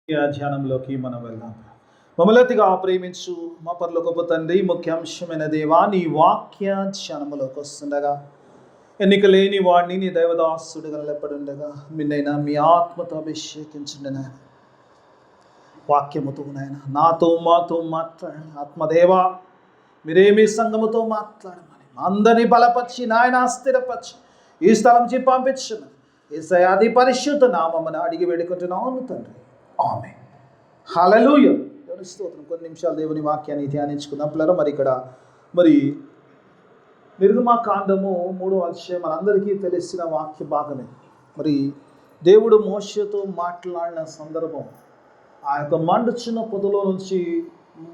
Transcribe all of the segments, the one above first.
ధ్యానంలోకి మనం వెళ్దాం. మమ్మల్నిగా ప్రేమించు మా పరలోకపు తండ్రి, ముఖ్యాంశమైన దేవా, నీ వాక్య ధ్యానములోకి వస్తుండగా ఎన్నిక లేని వాడిని నీ దైవదాసుడుగా నిలబడుండగా మిన్నైనా మీ ఆత్మతో అభిషేకించండి నాయన. వాక్యముతో నాయన నాతో మాతో మాట్లాడండి. ఆత్మదేవా మీరేమి సంఘముతో మాట్లాడమని అందరినీ బలపరిచి నాయన స్థిరపరిచి ఈ స్థలం నుంచి పంపించమని యేసయ్య అతి పరిశుద్ధ నామమున అడిగి వేడుకుంటున్నాను తండ్రి, ఆమేన్. హల్లెలూయా. దేవుని స్తోత్రం. కొన్ని నిమిషాలు దేవుని వాక్యాన్ని ధ్యానించుకుందాం పిల్లలు. మరి నిర్గమాకాండము 3వ అధ్యాయం మనందరికీ తెలిసిన వాక్య భాగమే. మరి దేవుడు మోషేతో మాట్లాడిన సందర్భం, ఆ యొక్క మండుచున్న పొదలో నుంచి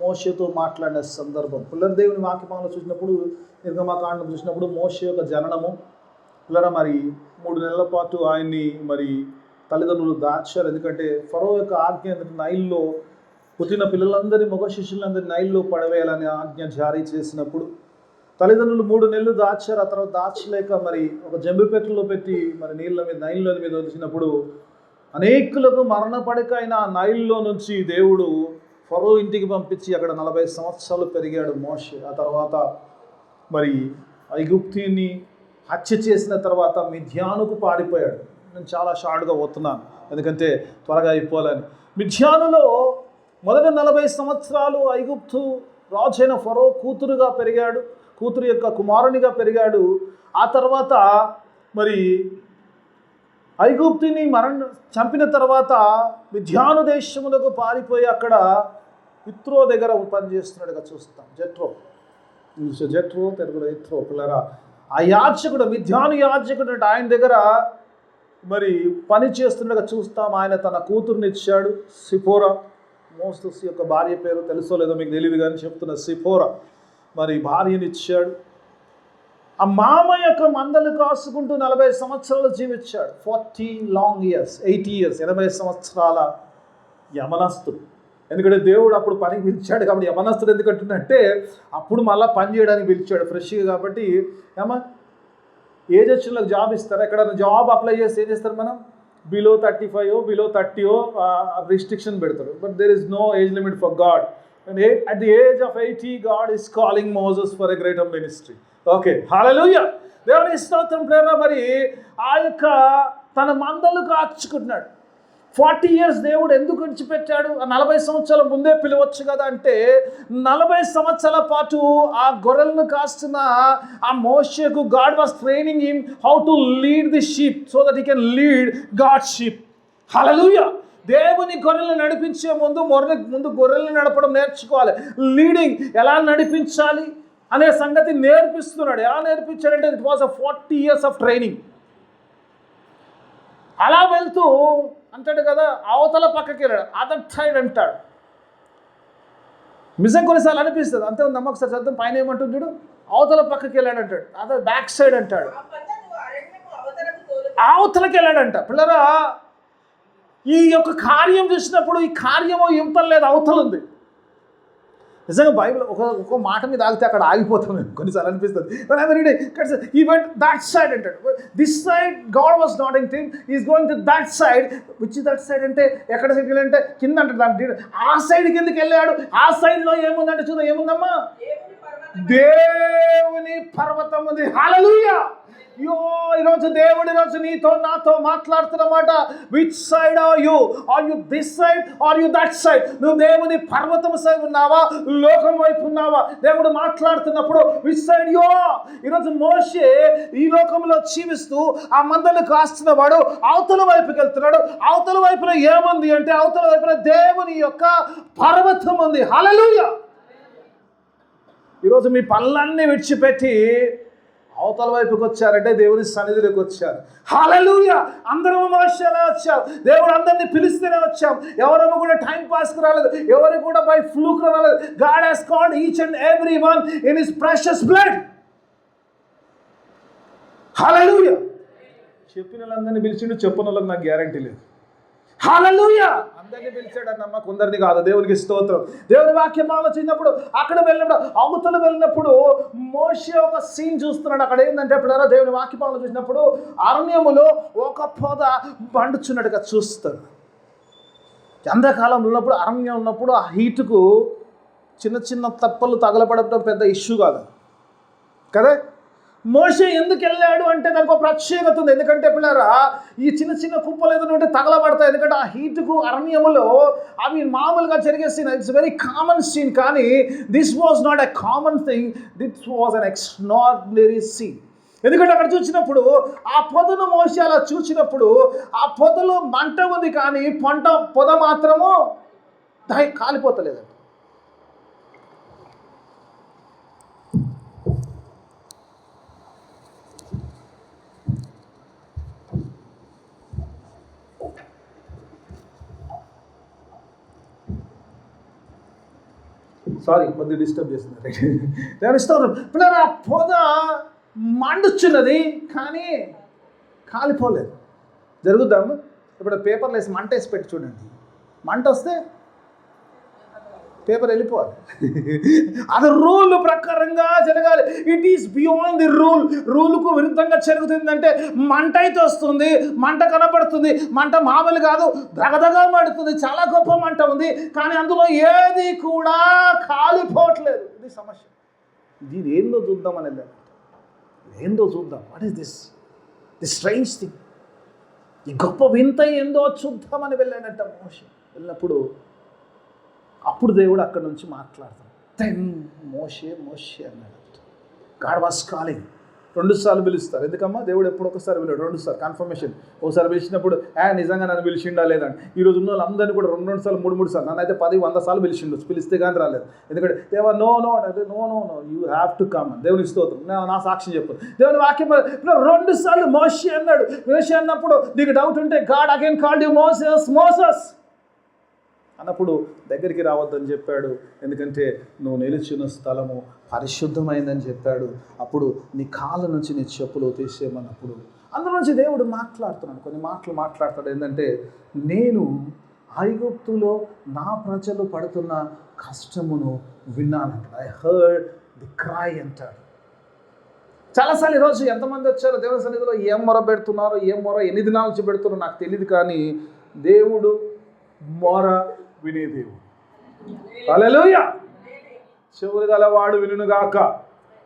మోషేతో మాట్లాడిన సందర్భం పిల్లలు దేవుని వాక్యభాగంలో చూసినప్పుడు, నిర్గమాకాండం చూసినప్పుడు మోషే యొక్క జననము పిల్లల మరి 3 నెలల పాటు ఆయన్ని మరి తల్లిదండ్రులు దాచారు. ఎందుకంటే ఫరో యొక్క ఆజ్ఞ ఏంటంటే నైల్లో పుట్టిన పిల్లలందరి మగ శిష్యులందరి నైల్లో పడవేయాలని ఆజ్ఞ జారీ చేసినప్పుడు తల్లిదండ్రులు 3 నెలలు దాచారు. ఆ తర్వాత దాచలేక మరి ఒక జంబుపెట్టెలో పెట్టి మరి నైల్లో మీద వచ్చినప్పుడు అనేకులకు మరణపడిక అయిన నైల్లో నుంచి దేవుడు ఫరో ఇంటికి పంపించి అక్కడ 40 సంవత్సరాలు పెరిగాడు మోషే. ఆ తర్వాత మరి ఐగుప్తుని హత్య చేసిన తర్వాత మిద్యానుకు పారిపోయాడు. నేను చాలా షార్ట్గా పోతున్నాను ఎందుకంటే త్వరగా అయిపోవాలని. మిద్యానులో మొదటి 40 సంవత్సరాలు ఐగుప్తు రాజైన ఫరో కూతురుగా పెరిగాడు, కూతురు యొక్క కుమారునిగా పెరిగాడు. ఆ తర్వాత మరి ఐగుప్తుని చంపిన తర్వాత మిద్యాను దేశములకు పారిపోయి అక్కడ ఇత్రో దగ్గర పనిచేస్తున్నాడుగా చూస్తాం. జెట్రో తెలుగులో ఇత్రో పిల్లరా. ఆ యాజకుడు, మిద్యాను యాజకుడు అంటే ఆయన దగ్గర మరి పని చేస్తుండగా చూస్తాం. ఆయన తన కూతుర్ని ఇచ్చాడు, సిపోరా. మోసెస్ యొక్క భార్య పేరు తెలుసో లేదో మీకు తెలియదు కానీ చెప్తున్న సిపోరా మరి భార్యని ఇచ్చాడు. ఆ మామ యొక్క మందలు కాసుకుంటూ 40 సంవత్సరాలు జీవించాడు. 40 లాంగ్ ఇయర్స్, 80 ఇయర్స్, 80 సంవత్సరాల యమనస్తుడు. ఎందుకంటే దేవుడు అప్పుడు పనికి పిలిచాడు కాబట్టి. యమనస్తుడు ఎందుకంటుందంటే అప్పుడు మళ్ళీ పని చేయడానికి పిలిచాడు ఫ్రెష్గా కాబట్టి. ఏజ్ వచ్చిన జాబ్ ఇస్తారు. ఎక్కడైనా జాబ్ అప్లై చేస్తే ఏం చేస్తారు మనం? బిలో 35 బిలో 30 రిస్ట్రిక్షన్ పెడతారు. But there is no age limit for God. At the age of 80 God is calling Moses for a greater ministry. Okay, hallelujah. దేవుని స్తోత్రం ప్రేమ. మరి ఆ యొక్క తన మందలు కాచుకుంటున్నాడు. 40 ఇయర్స్ దేవుడు ఎందుకు విడిచిపెట్టాడు? ఆ 40 సంవత్సరాల ముందే పిలవచ్చు కదా అంటే 40 సంవత్సరాల పాటు ఆ గొర్రెలను కాస్తున్న ఆ మోషేకు God was training him how to lead the sheep so that he can lead God sheep. Hallelujah. దేవుని గొర్రెలను నడిపించే ముందు గొర్రెలను నడపడం నేర్చుకోవాలి. లీడింగ్ ఎలా నడిపించాలి అనే సంగతి నేర్పిస్తున్నాడు. ఎలా నేర్పించాడంటే it was 40 years of training. అలా వెళ్తూ అంటాడు కదా, అవతల పక్కకి వెళ్ళాడు, అదర్ సైడ్ అంటాడు. నిజం కొన్నిసార్లు అనిపిస్తుంది, అంతే ఉంది. నమ్మకం సార్ చదువు పైన ఏమంటుంది చూడు, అవతల పక్కకి వెళ్ళాడు అంటాడు, అదర్ బ్యాక్ సైడ్ అంటాడు, అవతలకి వెళ్ళాడంట. పిల్లరా ఈ యొక్క కార్యం చూసినప్పుడు ఈ కార్యము ఇంత లేదు, అవతల ఉంది. నిజంగా బైబిల్ ఒక మాట మీద ఆగితే అక్కడ ఆగిపోతాం కొన్నిసార్లు అనిపిస్తుంది. ఈ వెంట్ దట్ సైడ్ అంటాడు. This side God was not in thing, is going to that side. Which that side అంటే ఎక్కడ సైడ్కి వెళ్ళంటే కింద అంటాడు. దాని ఆ సైడ్ కిందకి వెళ్ళాడు. ఆ సైడ్లో ఏముందంటే చూద్దాం, ఏముందమ్మా? దేవుని పర్వతం ఉంది. హల్లెలూయా. ఈరోజు దేవుడు ఈరోజు నీతో నాతో మాట్లాడుతున్నమాట. Which side are you this side are you that side? నువ్వు దేవుని పర్వతం సైడ్ ఉన్నావా, లోకం వైపు ఉన్నావా? దేవుడు మాట్లాడుతున్నప్పుడు విచ్ సైడ్ యూ? ఈరోజు మోషే ఈ లోకంలో జీవిస్తూ ఆ మందలు కాస్తున్న వాడు అవతల వైపుకి వెళ్తున్నాడు. అవతల వైపున ఏముంది అంటే అవతల వైపున దేవుని యొక్క పర్వతం ఉంది. హల్లెలూయా. ఈరోజు మీ పనులన్నీ విడిచిపెట్టి అవతల వైపుకి వచ్చారంటే దేవుని సన్నిధిలోకి వచ్చారు. హల్లెలూయా. అందరము మోషేలా వచ్చాం. దేవుడు అందరినీ పిలిస్తేనే వచ్చాం. ఎవరము కూడా టైం పాస్కి రాలేదు, ఎవరు కూడా బై ఫ్లూక్ రాలేదు. God has called each and every one in his precious blood. Hallelujah. చెప్పిన వాళ్ళందరినీ పిలిచిండు, చెప్పిన వాళ్ళకి నాకు గ్యారంటీ లేదు. హల్లెలూయా. అందరినీ పిలిచాడన్నమ్మ, కొందరిని కాదు. దేవునికి స్తోత్రం. దేవుని వాక్యం ఆలోచించినప్పుడు అక్కడ వెళ్ళినప్పుడు అవతల వెళ్ళినప్పుడు మోషే ఒక సీన్ చూస్తున్నాడు. అక్కడ ఏంటంటే ఇప్పుడు దేవుని వాక్యం ఆలోచించినప్పుడు అరణ్యములో ఒక పొద మండుచున్నట్టుగా చూస్తాడు. ఎండాకాలం ఉన్నప్పుడు, అరణ్యం ఉన్నప్పుడు ఆ హీటుకు చిన్న చిన్న తప్పలు తగలపడటం పెద్ద ఇష్యూ కాదు కదా. మోషే ఎందుకు వెళ్ళాడు అంటే దానికి ఒక ప్రత్యేకత ఉంది. ఎందుకంటే పిల్లరా, ఈ చిన్న చిన్న కుప్పలు ఏదైనా తగలబడతాయి. ఎందుకంటే ఆ హీటుకు అరణ్యములో అవి మామూలుగా జరిగే scene, it's very common scene. కానీ this was not a common thing, this was an extraordinary scene. ఎందుకంటే అక్కడ చూసినప్పుడు ఆ పొదను మోషే అలా చూసినప్పుడు ఆ పొదలో మంట ఉంది, కానీ పొద మాత్రము కాలిపోతలేదండి. సారీ, కొద్దిగా డిస్టర్బ్ చేస్తున్నారు. పిల్లలు ఆ పొద మండుచున్నది, కానీ కాలిపోలేదు. జరుగుద్దాము. ఇప్పుడు పేపర్లు వేసి మంట వేసి పెట్టి చూడండి, మంట వస్తే పేపర్ వెళ్ళిపోవాలి. అది రూల్ ప్రకారంగా జరగాలి. ఇట్ ఈస్ బియాండ్ ది రూల్కు విరుద్ధంగా జరుగుతుందంటే మంట అయితే వస్తుంది, మంట కనబడుతుంది, మంట మామూలు కాదు, దగదగా మండుతుంది, చాలా గొప్ప మంట ఉంది, కానీ అందులో ఏది కూడా కాలిపోవట్లేదు. ఇది సమస్య. దీని ఏందో చూద్దామని వెళ్ళాను. ఏందో చూద్దాం. What is the strange thing, ఈ గొప్ప వింత ఏందో చూద్దామని వెళ్ళాడంట మోషే. వెళ్ళినప్పుడు అప్పుడు దేవుడు అక్కడి నుంచి మాట్లాడతాడు. దెన్ మోషే అన్నాడు. God was calling. 2 సార్లు పిలుస్తారు. ఎందుకమ్మా? దేవుడు ఎప్పుడు ఒకసారి పిలిచాడు, 2 సార్లు కన్ఫర్మేషన్. ఒకసారి పిలిచినప్పుడు నిజంగా నన్ను పిలిచిండా లేదండి. ఈరోజు ఉన్న వాళ్ళందరినీ కూడా 2 సార్లు 3 సార్లు, నన్ను అయితే 10-100 సార్లు పిలిచిండు, పిలిస్తే కానీ రాలేదు. ఎందుకంటే దేవా నో అంటే no you have to come అని దేవుని స్తోత్రం. నా సాక్ష్యం చెప్పు. దేవుని వాక్యం 2 సార్లు మోషే అన్నాడు. మోషే అన్నప్పుడు నీకు డౌట్ ఉంటే God again called you Moses అన్నప్పుడు దగ్గరికి రావద్దని చెప్పాడు. ఎందుకంటే నువ్వు నిలిచిన స్థలము పరిశుద్ధమైందని చెప్పాడు. అప్పుడు నీ కాళ్ళ నుంచి నీ చెప్పులు తీసేయమన్నప్పుడు అందులో నుంచి దేవుడు మాట్లాడుతున్నాడు. కొన్ని మాటలు మాట్లాడతాడు. ఏంటంటే, నేను ఐగుప్తులో నా ప్రజలు పడుతున్న కష్టమును విన్నానంట. ఐ హర్డ్ ది క్రై అంటాడు. చాలాసార్లు ఈరోజు ఎంతమంది వచ్చారో దేవుని సన్నిధిలో ఏం మొర పెడుతున్నారో, ఎన్ని దినాల నుంచి పెడుతున్నారో నాకు తెలియదు, కానీ దేవుడు మొర వినే దేవుడు. హల్లెలూయా. చెవులు గలవాడు వినుగాక.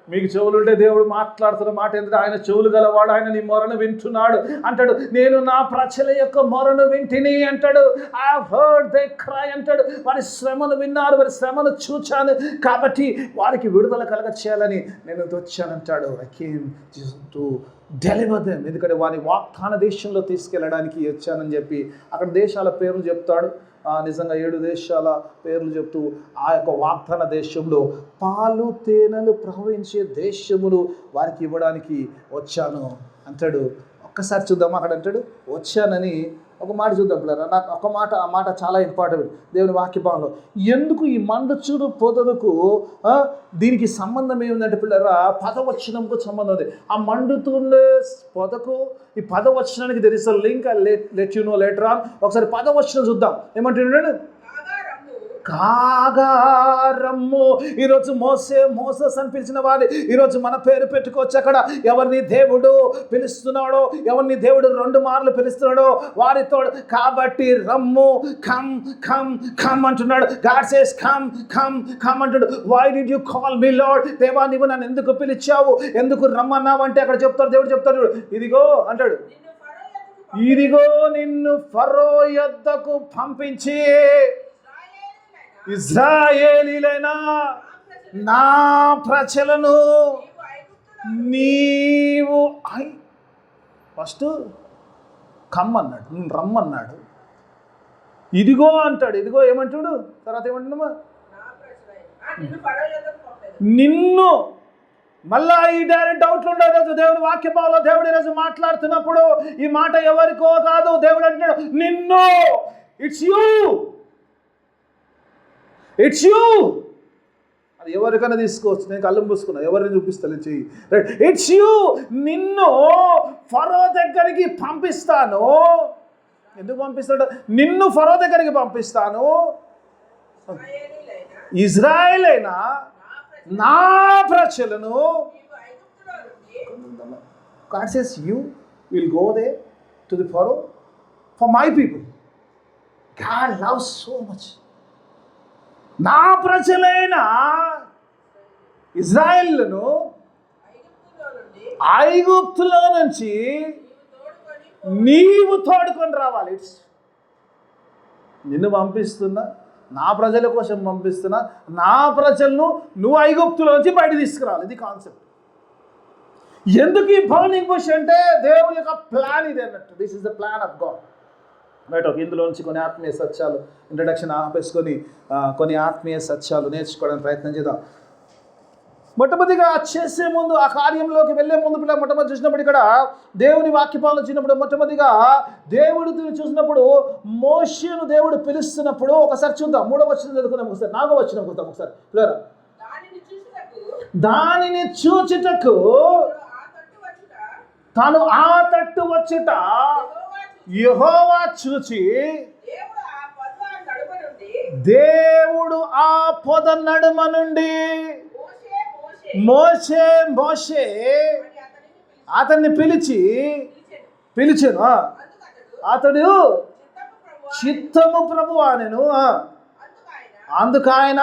మీకు చెవులు ఉంటే దేవుడు మాట్లాడుతున్న మాట ఏంటంటే, ఆయన చెవులు గలవాడు, ఆయన నీ మొరను వింటున్నాడు అంటాడు. నేను నా ప్రజల యొక్క మొరను వింటిని అంటాడు. ఐ హర్డ్ దే క్రై అంటాడు. వారి శ్రమను విన్నారు, వారి శ్రమను చూచాను, కాబట్టి వారికి విడుదల కలగ చేయాలని నేను వచ్చానంటాడు. I came to deliver them. ఎందుకంటే వారి వాగ్దాన దేశంలో తీసుకెళ్ళడానికి వచ్చానని చెప్పి అక్కడ దేశాల పేర్లు చెప్తాడు. నిజంగా 7 దేశాల పేర్లు చెప్తూ ఆ యొక్క వాగ్దాన దేశంలో పాలు తేనెలు ప్రవహించే దేశములు వారికి ఇవ్వడానికి వచ్చాను అంటాడు. ఒక్కసారి చూద్దాం. అక్కడ అంటాడు వచ్చానని ఒక మాట చూద్దాం పిల్లరా. నాకు ఒక మాట, ఆ మాట చాలా ఇంపార్టెంట్ దేవుని వాక్యభావంలో. ఎందుకు ఈ మండుచుడు పొదలకు దీనికి సంబంధం ఏముందంటే పిల్లరా, పదవచనంకు సంబంధం ఉంది. ఆ మండుతుండే పొదకు ఈ పదవచనానికి there is a link. I let you know later on. ఒకసారి పదవచనం చూద్దాం. ఏమంటున్నాడు? కాగారమ్ము. ఈరోజు మోసెస్ అని పిలిచిన వారి ఈరోజు మన పేరు పెట్టుకోవచ్చు. అక్కడ ఎవరిని దేవుడు పిలుస్తున్నాడో, ఎవరిని దేవుడు 2 మార్లు పిలుస్తున్నాడో వారితో. కాబట్టి రమ్ము, కమ్ కమ్ కమ్ అంటున్నాడు. God says come come come అంటాడు. Why did you call me Lord? దేవా నీవు నన్ను ఎందుకు పిలిచావు, ఎందుకు రమ్మన్నావు అంటే అక్కడ చెప్తాడు, దేవుడు చెప్తాడు, ఇదిగో అంటాడు, ఇదిగో నిన్ను ఫరో యొద్దకు పంపించి ఇశ్రాయేలీలైన నా ప్రజలను నీవు ఫస్ట్ కమ్మన్నాడు, రమ్మన్నాడు. ఇదిగో అంటాడు. ఇదిగో ఏమంటాడు? తర్వాత ఏమంటున్నామా? నిన్ను. మళ్ళా ఈ డైరెక్ట్ డౌట్లు ఉండదు. దేవుని వాక్యభావంలో దేవుడు ఈరోజు మాట్లాడుతున్నప్పుడు ఈ మాట ఎవరికో కాదు. దేవుడు అంటాడు నిన్ను. It's you. అది ఎవరికైనా తీసుకోవచ్చు. నేను కళ్ళు మూసుకున్నా, ఎవరిని చూపిస్తాను చెయ్యి. రైట్. It's you. నిన్ను ఫరో దగ్గరికి పంపిస్తాను. ఎందుకు పంపిస్తాడు? నిన్ను ఫరో దగ్గరికి పంపిస్తాను. ఇజ్రాయేలైన నా ప్రజలను. God says you will go there to the Pharaoh for my people. God loves so much. నా ప్రజలైన ఇజ్రాయేలును ఐగుప్తులో నుంచి నీవు తోడుకొని రావాలి. నిన్ను పంపిస్తున్నా, నా ప్రజల కోసం పంపిస్తున్నా, నా ప్రజలను నువ్వు ఐగుప్తులో నుంచి బయట తీసుకురావాలి. ఇది కాన్సెప్ట్. ఎందుకు ఈ బర్నింగ్ బుష్ అంటే దేవుని యొక్క ప్లాన్ ఇది అన్నట్టు. This is the plan of God. Right. Okay, ఇందులో నుంచి కొన్ని ఆత్మీయ సత్యాలు ఇంట్రడక్షన్ ఆపేసుకొని కొన్ని ఆత్మీయ సత్యాలు నేర్చుకోవడానికి ప్రయత్నం చేద్దాం. మొట్టమొదటిగా చేసే ముందు, ఆ కార్యంలోకి వెళ్ళే ముందు మొట్టమొదటి చూసినప్పుడు ఇక్కడ దేవుని వాక్యపాలన వచ్చినప్పుడు మొట్టమొదటిగా దేవుడిని చూసినప్పుడు మోషేను దేవుడు పిలుస్తున్నప్పుడు ఒకసారి చూద్దాం. 3వ వచనం చదువుకుందాం ఒకసారి, 4వ వచనం చూద్దాం ఒకసారి. దానిని చూచుటకు తాను ఆ తట్టు వచ్చుట యెహోవా చూచి దేవుడు ఆ పొద నడుమ నుండి మోషే అతన్ని పిలిచెను. అతడు చిత్తము ప్రభువా నేను, అందుకు ఆయన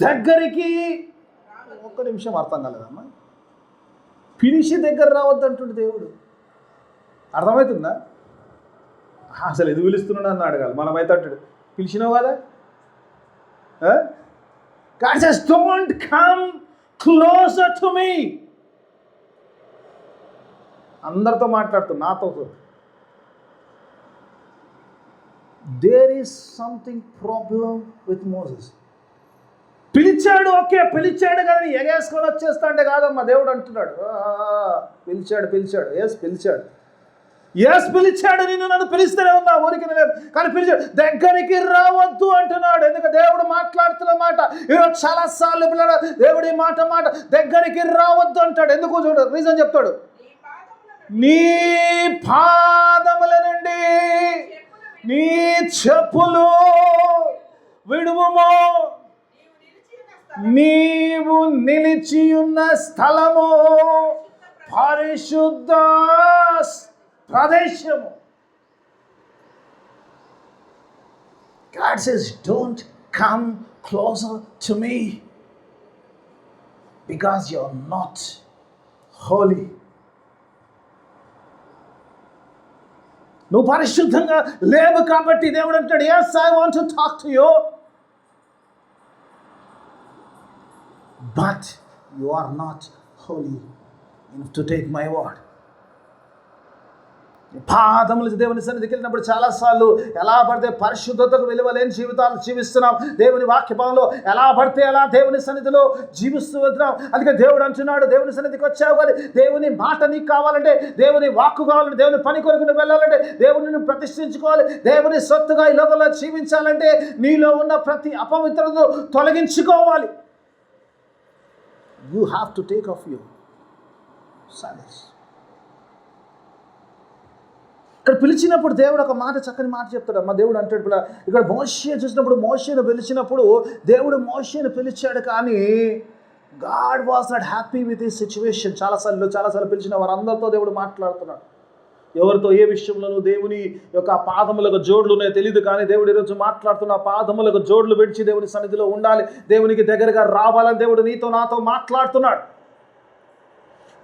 దగ్గరికి, ఒక్క నిమిషం అర్థం కాలేదమ్మా, పిలిచి దగ్గర రావద్దంటుండే దేవుడు. అర్థమవుతుందా? అసలు ఎందుకు పిలుస్తున్నాడు అని అడగాలి. మనమైతే అంటాడు పిలిచినావు కదా. God says, don't come closer to me. అందరితో మాట్లాడుతున్నా, నాతో. There is something problem with Moses. పిలిచాడు, ఓకే పిలిచాడు కదా, ఎగేసుకొని వచ్చేస్తా అంటే కాదమ్మా. దేవుడు అంటున్నాడు పిలిచాడు. ఎస్ పిలిచాడు, నిన్ను నన్ను పిలిస్తూనే ఉన్నా, ఊరికి కానీ పిలిచాడు. దగ్గరికి రావద్దు అంటున్నాడు. ఎందుకంటే దేవుడు మాట్లాడుతున్న మాట ఈరోజు చాలాసార్లు దేవుడు ఈ మాట దగ్గరికి రావద్దు అంటాడు. ఎందుకు చూడు, రీజన్ చెప్తాడు. నీ పాదముల నుండి నీ చెప్పులు విడువుమో, నీవు నిలిచి ఉన్న స్థలము పరిశుద్ధ ప్రదేశము. God says, don't come closer to me because you're not holy. నువ్వు పరిశుద్ధంగా లేవు కాబట్టి దేవుడు అంటాడు, yes, I want to talk to you, but you are not holy enough to take my word. పాదములు దేవుని సన్నిధికి వెళ్ళినప్పుడు చాలాసార్లు ఎలా పడితే పరిశుద్ధతకు విలువలేని జీవితాలు జీవిస్తున్నాం. దేవుని వాక్యభావంలో ఎలా పడితే అలా దేవుని సన్నిధిలో జీవిస్తూ వెళ్తున్నాం. అందుకే దేవుడు అంటున్నాడు, దేవుని సన్నిధికి వచ్చావు కానీ దేవుని మాట నీకు కావాలంటే, దేవుని వాక్కు కావాలంటే, దేవుని పని కొరకు నువ్వు వెళ్ళాలంటే, దేవుడిని ప్రతిష్ఠించుకోవాలి, దేవుని సొత్తుగా ఈ లోకంలో జీవించాలంటే నీలో ఉన్న ప్రతి అపవిత్రతను తొలగించుకోవాలి. You have to take off your sandals. ఇక్కడ పిలిచినప్పుడు దేవుడు ఒక మాట, చక్కని మాట చెప్తాడు. అమ్మ దేవుడు అంటాడు ఇక్కడ మోషే చూసినప్పుడు, మోషేను పిలిచినప్పుడు దేవుడు మోషేను పిలిచాడు కానీ God was not happy with this situation. చాలాసార్లు పిలిచిన వారందరితో దేవుడు మాట్లాడుతున్నాడు. ఎవరితో ఏ విషయంలోనూ దేవుని యొక్క పాదములకు జోడ్లు ఉన్నాయో తెలియదు కానీ దేవుడు ఈరోజు మాట్లాడుతున్న పాదములకు జోడ్లు పెంచి దేవుని సన్నిధిలో ఉండాలి, దేవునికి దగ్గరగా రావాలని దేవుడు నీతో నాతో మాట్లాడుతున్నాడు.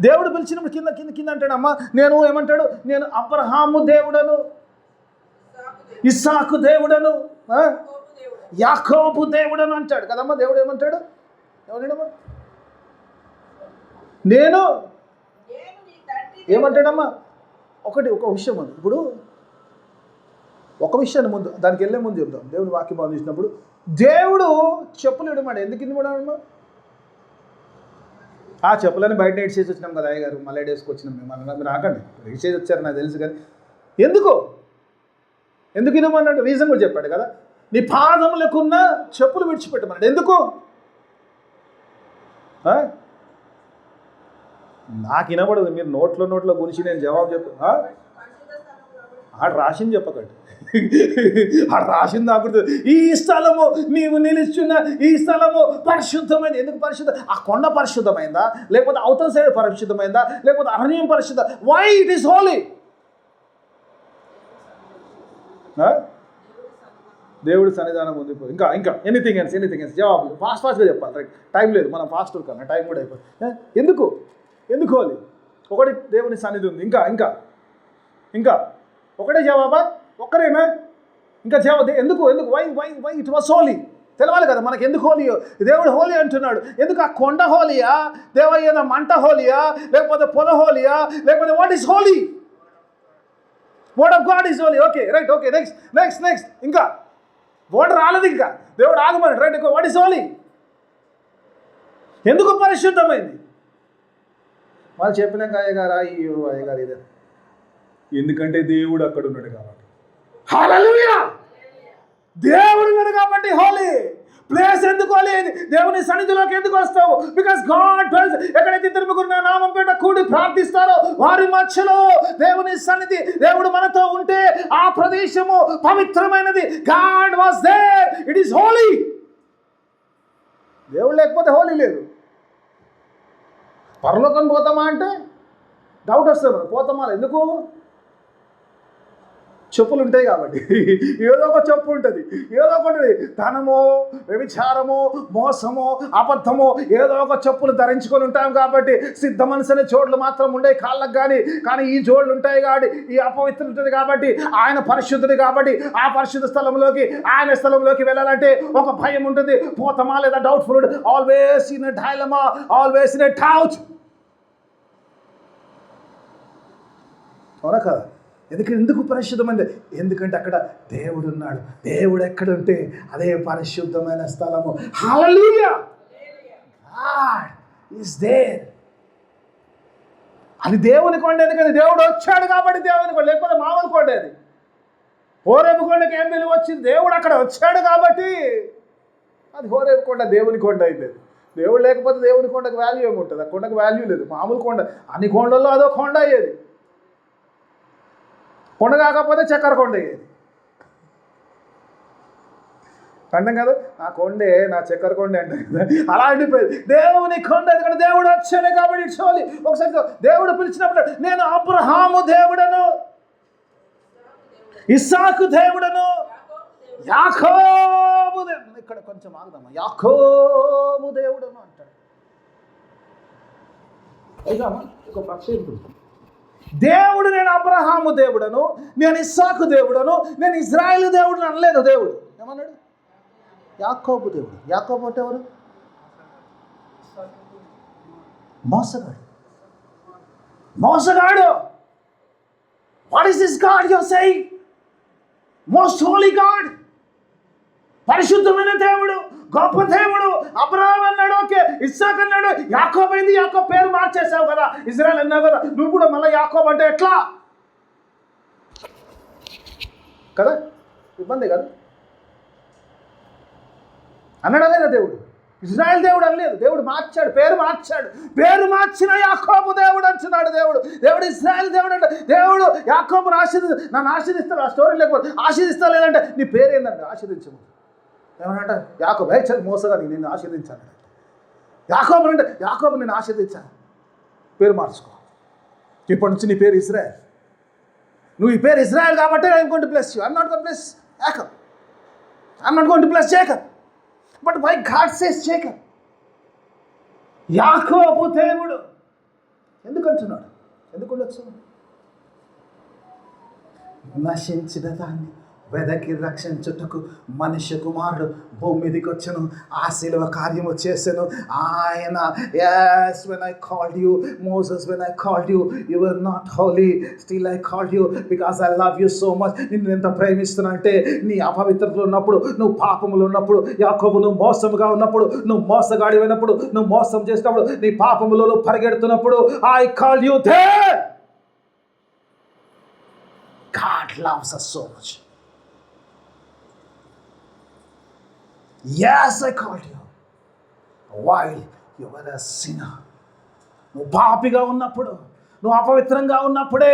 దేవుడు పిలిచినప్పుడు కింద అంటాడమ్మా, నేను ఏమంటాడు, నేను అబ్రహాము దేవుడను, ఇస్సాకు దేవుడను, యాకోబు దేవుడను అంటాడు కదమ్మా. దేవుడు ఏమంటాడు, ఏమంటాడమ్మా, నేను ఏమంటాడమ్మా. ఒక విషయం ఉంది. ఇప్పుడు ఒక విషయాన్ని ముందు దానికి వెళ్ళే ముందు చెప్తాం. దేవుని వాక్యం బాగా చూసినప్పుడు దేవుడు చెప్పులు ఇవ్వమాట. ఎందుకు ఇవ్వడమ్మా? ఆ చెప్పులని బయట ఇడిచేసి వచ్చినాం కదా అయ్యగారు, మళ్ళీ వేసుకొచ్చినాం మేము. మీరు ఆకండి, ఇడిచేసి వచ్చారు నాకు తెలుసు కానీ ఎందుకు ఇవ్వమన్నాడు? రీజన్ కూడా చెప్పాడు కదా. నీ పాదములకున్న చెప్పులు విడిచిపెట్టమన్నాడు. ఎందుకు? నాకు వినపడదు. మీరు నోట్లో గురించి నేను జవాబు చెప్పా. ఆడు రాసింది చెప్పకండి, ఆడు రాసింది ఆకుడు. ఈ స్థలము నీవు నిలుచున్న ఈ స్థలము పరిశుద్ధమైంది. ఎందుకు పరిశుద్ధ? ఆ కొండ పరిశుద్ధమైందా, లేకపోతే అవతల సైడ్ పరిశుద్ధమైందా, లేకపోతే అరణ్యం పరిశుద్ధ? Why it is holy? దేవుడి సన్నిధానం ఉంది. ఇంకా ఇంకా ఎనీథింగ్ ఎల్స్ జవాబు ఫాస్ట్గా చెప్పాలి. రైట్, టైం లేదు, మనం ఫాస్ట్ కన్నా టైం కూడా అయిపోతుంది. ఎందుకు హోలీ? ఒకటి దేవుని సన్నిధి ఉంది. ఇంకా ఇంకా ఇంకా ఒకటే జవాబా? ఒక్కరేనా? ఇంకా జవాబు ఎందుకు వై ఇట్ వాస్ హోలీ తెలవాలి కదా మనకి. ఎందుకు హోలీ? దేవుడు హోలీ అంటున్నాడు. ఎందుకు? ఆ కొండ హోలీయా, దేవయ్య మంట హోలీయా, లేకపోతే పొద హోలీయా, లేకపోతే what is holy? Word of God is holy. Okay right, okay next ఇంకా వర్డ్ రాలేదు, ఇంకా దేవుడు ఆగమని. Right, what is holy? ఎందుకు పరిశుద్ధమైంది? వాళ్ళు చెప్పినాక అయ్యగారు ఇదే, ఎందుకంటే దేవుడు అక్కడ ఉన్నాడు కాబట్టి. హల్లెలూయా! దేవుడు ఉన్నాడు కాబట్టి హోలీ. ప్లేస్ ఎందుకు హోలీ? దేవుని సన్నిధిలోకి ఎందుకు వస్తావు? Because God dwells. ఎక్కడైతే ఇద్దరు ముగ్గురు నా నామం పేట కూడి ప్రార్థిస్తారో వారి మధ్యలో దేవుని సన్నిధి, దేవుడు మనతో ఉంటే ఆ ప్రదేశము పవిత్రమైనది. God was there, it is holy. దేవుడు లేకపోతే హోలీ లేదు. పరలోకం పోతామా అంటే డౌట్ వస్తుంది. పోతామా? ఎందుకు? చెప్పులు ఉంటాయి కాబట్టి. ఏదో ఒక చెప్పు ఉంటుంది, ఏదో ఒకటి ధనమో, వ్యభిచారమో, మోసమో, అబద్ధమో ఏదో ఒక చెప్పులు ధరించుకొని ఉంటాం కాబట్టి. సిద్ధ మనసునే జోడ్లు మాత్రం ఉండేవి కాళ్ళకు కానీ ఈ జోడ్లు ఉంటాయి కాబట్టి, ఈ అపవిత్రత ఉంటుంది కాబట్టి, ఆయన పరిశుద్ధుడు కాబట్టి ఆ పరిశుద్ధ స్థలంలోకి, ఆయన స్థలంలోకి వెళ్ళాలంటే ఒక భయం ఉంటుంది. పోతామా లేదా doubtful. Always in a dilemma, always in a doubt. అవునా కదా? ఎందుకు పరిశుద్ధమైంది? ఎందుకంటే అక్కడ దేవుడు ఉన్నాడు. దేవుడు ఎక్కడుంటే అదే పరిశుద్ధమైన స్థలము. హల్లెలూయా! God is there. అది దేవుని కొండ. ఎందుకంటే దేవుడు వచ్చాడు కాబట్టి దేవుని కొండ, లేకపోతే మామూలు కొండ అది. హోరేబు కొండకి ఏం విలువ వచ్చింది? దేవుడు అక్కడ వచ్చాడు కాబట్టి అది హోరేబు కొండ దేవుని కొండ అయింది. దేవుడు లేకపోతే దేవుని కొండకు వాల్యూ ఏముంటుంది? ఆ కొండకు వాల్యూ లేదు. మామూలు కొండ, అన్ని కొండల్లో అదో కొండ అయ్యేది. కొండ కాకపోతే చక్కెర కొండ అయ్యేది. అంటాం కదా, నా కొండే నా చక్కెర కొండే అంటే కదా. అలాంటి దేవుని కొండ. ఎందుకంటే దేవుడు వచ్చాడు కాబట్టి ఇట్స్ హోలీ. ఒకసారి దేవుడు పిలిచినప్పుడు నేను అబ్రహాము దేవుడను, ఇస్సాకు దేవుడను, యాకోబు దేవుడు. ఇక్కడ కొంచెం ఆగుదామా. యాకోబు దేవుడను అంటాడు. అయిదామా ఒక ప్రక్షేపం. దేవుడు నేను అబ్రహాము దేవుడను, నేను ఇస్సాకు దేవుడను, నేను ఇజ్రాయేలు దేవుడు అనలేదు. దేవుడు ఏమన్నాడు? యాకోబు దేవుడు. యాకోబు అంటే ఎవరు? మోసగాడు. What is this God you are saying? Most holy God, పరిశుద్ధమైన దేవుడు, గొప్ప దేవుడు. అబ్రహాం అన్నాడు, ఓకే. ఇస్సాక్ అన్నాడు, యాకోబు అయింది. యాకోబు పేరు మార్చేసావు కదా, ఇజ్రాయెల్ అన్నావు కదా, నువ్వు కూడా మళ్ళీ యాకోబు అంటే ఎట్లా కదా? ఇబ్బంది కదా అన్నాడు లేదా దేవుడు? ఇజ్రాయెల్ దేవుడు అనలేదు. దేవుడు మార్చాడు, పేరు మార్చాడు. పేరు మార్చిన యాకోబు దేవుడు అంటున్నాడు. దేవుడు ఇజ్రాయెల్ దేవుడు అంటే. దేవుడు యాకోబును నన్ను ఆశీర్దిస్తాడు. ఆ స్టోరీ లేకపోతే ఆశీర్దిస్తా లేదంటే నీ పేరు ఏంటంటే ఆశీర్దించము. ఏమనంట? యాకోబు మోసగా నేను ఆశీర్దించాను. యాకోబు అంటే యాకోబు నేను ఆశీర్దించాను. పేరు మార్చుకో. ఇప్పటి నుంచి నీ పేరు ఇజ్రాయెల్. నువ్వు ఈ పేరు ఇజ్రాయెల్ కాబట్టి I'm going to bless you. I'm not going to bless Yakob. I'm not going to bless Jacob. But why God says Jacob? యాకోబు దేవుడు ఎందుకంటున్నాడు? ఎందుకు ఉండొచ్చు? నశించిన దాన్ని వెదకి రక్షించుటకు మనిషి కుమారుడు భూమి మీదకి వచ్చాను, ఆ శిలువ కార్యము చేశాను ఆయన. yes, when I called you Moses, when I called you, you were not holy, still I called you because I love you so much. నిన్ను ఎంత ప్రేమిస్తున్నా అంటే, నీ అపవిత్రతలో ఉన్నప్పుడు, నువ్వు పాపములు ఉన్నప్పుడు, యాకోబు నువ్వు మోసముగా ఉన్నప్పుడు, నువ్వు మోసగాడి అయినప్పుడు, నువ్వు మోసం చేసినప్పుడు, నీ పాపములో నువ్వు పరిగెడుతున్నప్పుడు, I called you there. God loves us so much. Yes, I called you while you were a sinner. నువ్వు పాపిగా ఉన్నప్పుడు, నువ్వు అపవిత్రంగా ఉన్నప్పుడే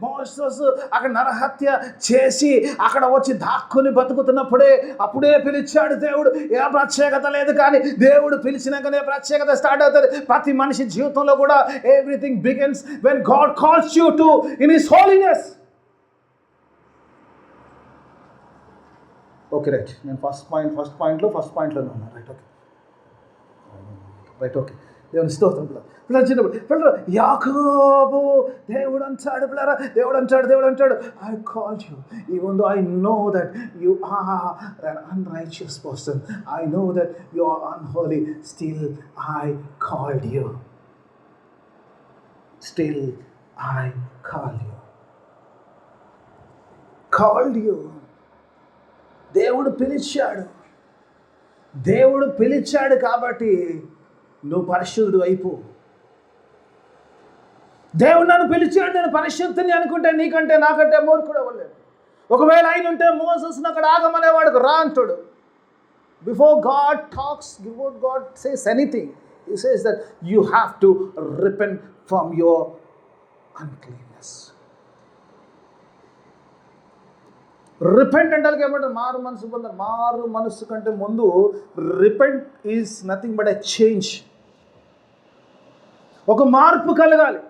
మోసెస్ అక్కడ నరహత్య చేసి అక్కడ వచ్చి దాక్కుని బతుకుతున్నప్పుడే అప్పుడే పిలిచాడు దేవుడు. ఏ ప్రత్యేకత లేదు, కానీ దేవుడు పిలిచినాకనే ప్రత్యేకత స్టార్ట్ అవుతుంది. ప్రతి మనిషి జీవితంలో కూడా everything begins when God calls you to in his holiness. Oh okay right, నేను ఫస్ట్ పాయింట్లో ఉన్నా. Right okay. దేవుని స్తోత్రం. పిల్లలు చిన్నప్పుడు పిల్లలు యాకోబు దేవుడు అంటాడు I called you even though I know that you are an unrighteous person, I know that you are unholy, still I called you. దేవుడు పిలిచాడు కాబట్టి నువ్వు పరిశుద్ధుడు అయిపో. దేవుడు నన్ను పిలిచాడు, నేను పరిశుద్ధిని అనుకుంటే నీకంటే నాకంటే మూర్ఖుడు అవ్వలేదు. ఒకవేళ ఆయన ఉంటే మోసెస్ని అక్కడ ఆగమనేవాడు రా అంటాడు. Before God says anything, he says that you have to repent from your uncleanness. Repent అంటే ఏమంటారు? మారు మనసు కంటే ముందు repent is nothing but a change. ఒక మార్పు కలగాలి.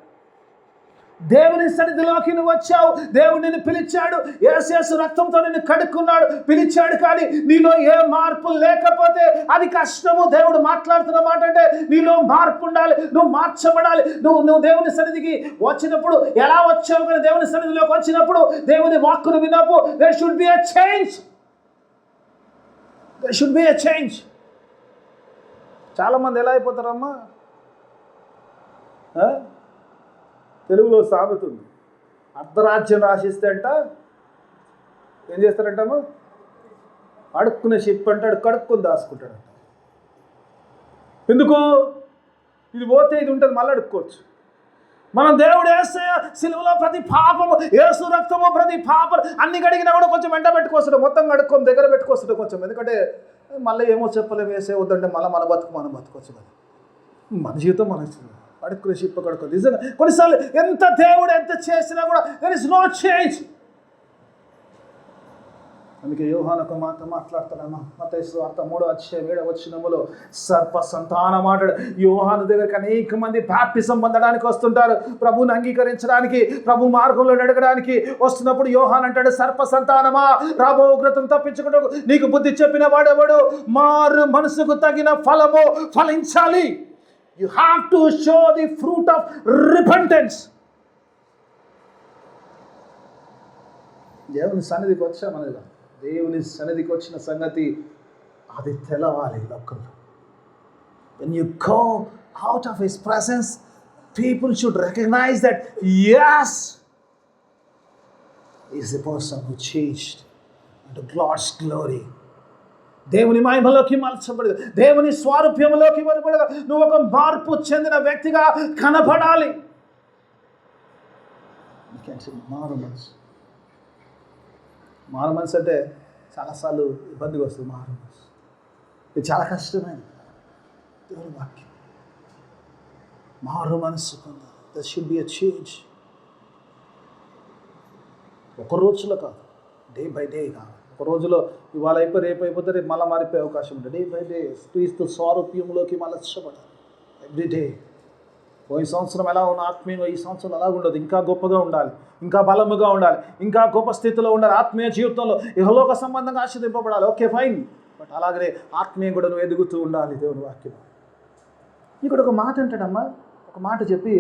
దేవుని సన్నిధిలోకి నువ్వు వచ్చావు, దేవుడు నిన్ను పిలిచాడు, యేసు రక్తంతో నిన్ను కడుక్కున్నాడు, పిలిచాడు. కానీ నీలో ఏ మార్పు లేకపోతే అది కష్టము. దేవుడు మాట్లాడుతున్న మాట అంటే నీలో మార్పు ఉండాలి, నువ్వు మార్చబడాలి. నువ్వు దేవుని సన్నిధికి వచ్చినప్పుడు ఎలా వచ్చావు, కానీ దేవుని సన్నిధిలోకి వచ్చినప్పుడు దేవుని వాక్కును విన్నప్పుడు there should be a change. చాలామంది ఎలా అయిపోతారమ్మా, తెలుగులో సామెత ఉంది, అర్ధరాజ్యం రాసిస్తే అంట ఏం చేస్తారంటమ్మా, అడుక్కునే షిప్ అంటాడు, కడుక్కొని దాచుకుంటాడంట. ఎందుకు? ఇది పోతే ఇది ఉంటుంది, మళ్ళీ అడుక్కోవచ్చు. మనం దేవుడు వేస్తే సిలువలో ప్రతి పాపము, యేసు రక్తము ప్రతి పాపం అన్ని కడిగినా కూడా కొంచెం వెంట పెట్టుకొస్తాడు, మొత్తం కడుక్కొని దగ్గర పెట్టుకొస్తాడు కొంచెం. ఎందుకంటే మళ్ళీ ఏమో చెప్పలేము, వేసే వద్దంటే మళ్ళీ మన బతుకోవచ్చు కదా. మన జీవితం మనకు అడుక్కునే షిప్ కడుక్కో. నిజంగా కొన్నిసార్లు ఎంత చేసినా కూడా there is no change. అందుకే యోహాను ఒక మాట మాట్లాడుతున్నాను, మత్తయి సువార్త 3:7 సర్ప సంతానం అంటాడు. యోహాను దగ్గరికి అనేక మంది బాప్టిజం పొందడానికి వస్తుంటారు, ప్రభువుని అంగీకరించడానికి, ప్రభు మార్గంలో నడగడానికి వస్తున్నప్పుడు యోహాను అంటాడు, సర్ప సంతానమా, రాబో ఉగ్రతను తప్పించుకుంటూ నీకు బుద్ధి చెప్పిన వాడెవడు? మారు మనసుకు తగిన ఫలము ఫలించాలి. You have to show the fruit of repentance. దేవుని సన్నిధికి వచ్చామనగా, దేవుని సన్నిధికి వచ్చిన సంగతి అది తెలవాలి లోకంలో. When you go out of his presence, people should recognize that yes, he is the person who changed into God's glory. దేవుని మహిమలోకి మార్చబడదు, దేవుని స్వారూప్యంలోకి మరపడగా నువ్వు ఒక మార్పు చెందిన వ్యక్తిగా కనపడాలి. మారు మనసు అంటే చాలాసార్లు ఇబ్బందిగా వస్తుంది. మారు మనసు ఇది చాలా కష్టమైన దేవుని వాక్యం. మారు మనసు పొందాలి. That should be a change. ఒక రోజులో కాదు, డే బై డే కాదు. ఒక రోజులో ఇవాళ రేపు అయిపోతే రేపు మళ్ళీ మారిపోయే అవకాశం ఉంటుంది. డే బై డే క్రీస్తు స్వారూప్యంలోకి మలచబడాలి ఎవ్రీ డే. పోయిన సంవత్సరం ఎలా ఉన్న ఆత్మీయంగా ఈ సంవత్సరం అలా ఉండదు, ఇంకా గొప్పగా ఉండాలి, ఇంకా బలముగా ఉండాలి, ఇంకా గొప్ప స్థితిలో ఉండాలి. ఆత్మీయ జీవితంలో ఇహలోక సంబంధంగా ఆశీర్వదింపబడాలి, ఓకే ఫైన్. బట్ అలాగనే ఆత్మీయం కూడా నువ్వు ఎదుగుతూ ఉండాలి. దేవుని వాక్యం ఇక్కడ ఒక మాట అంటాడమ్మా, ఒక మాట చెప్పి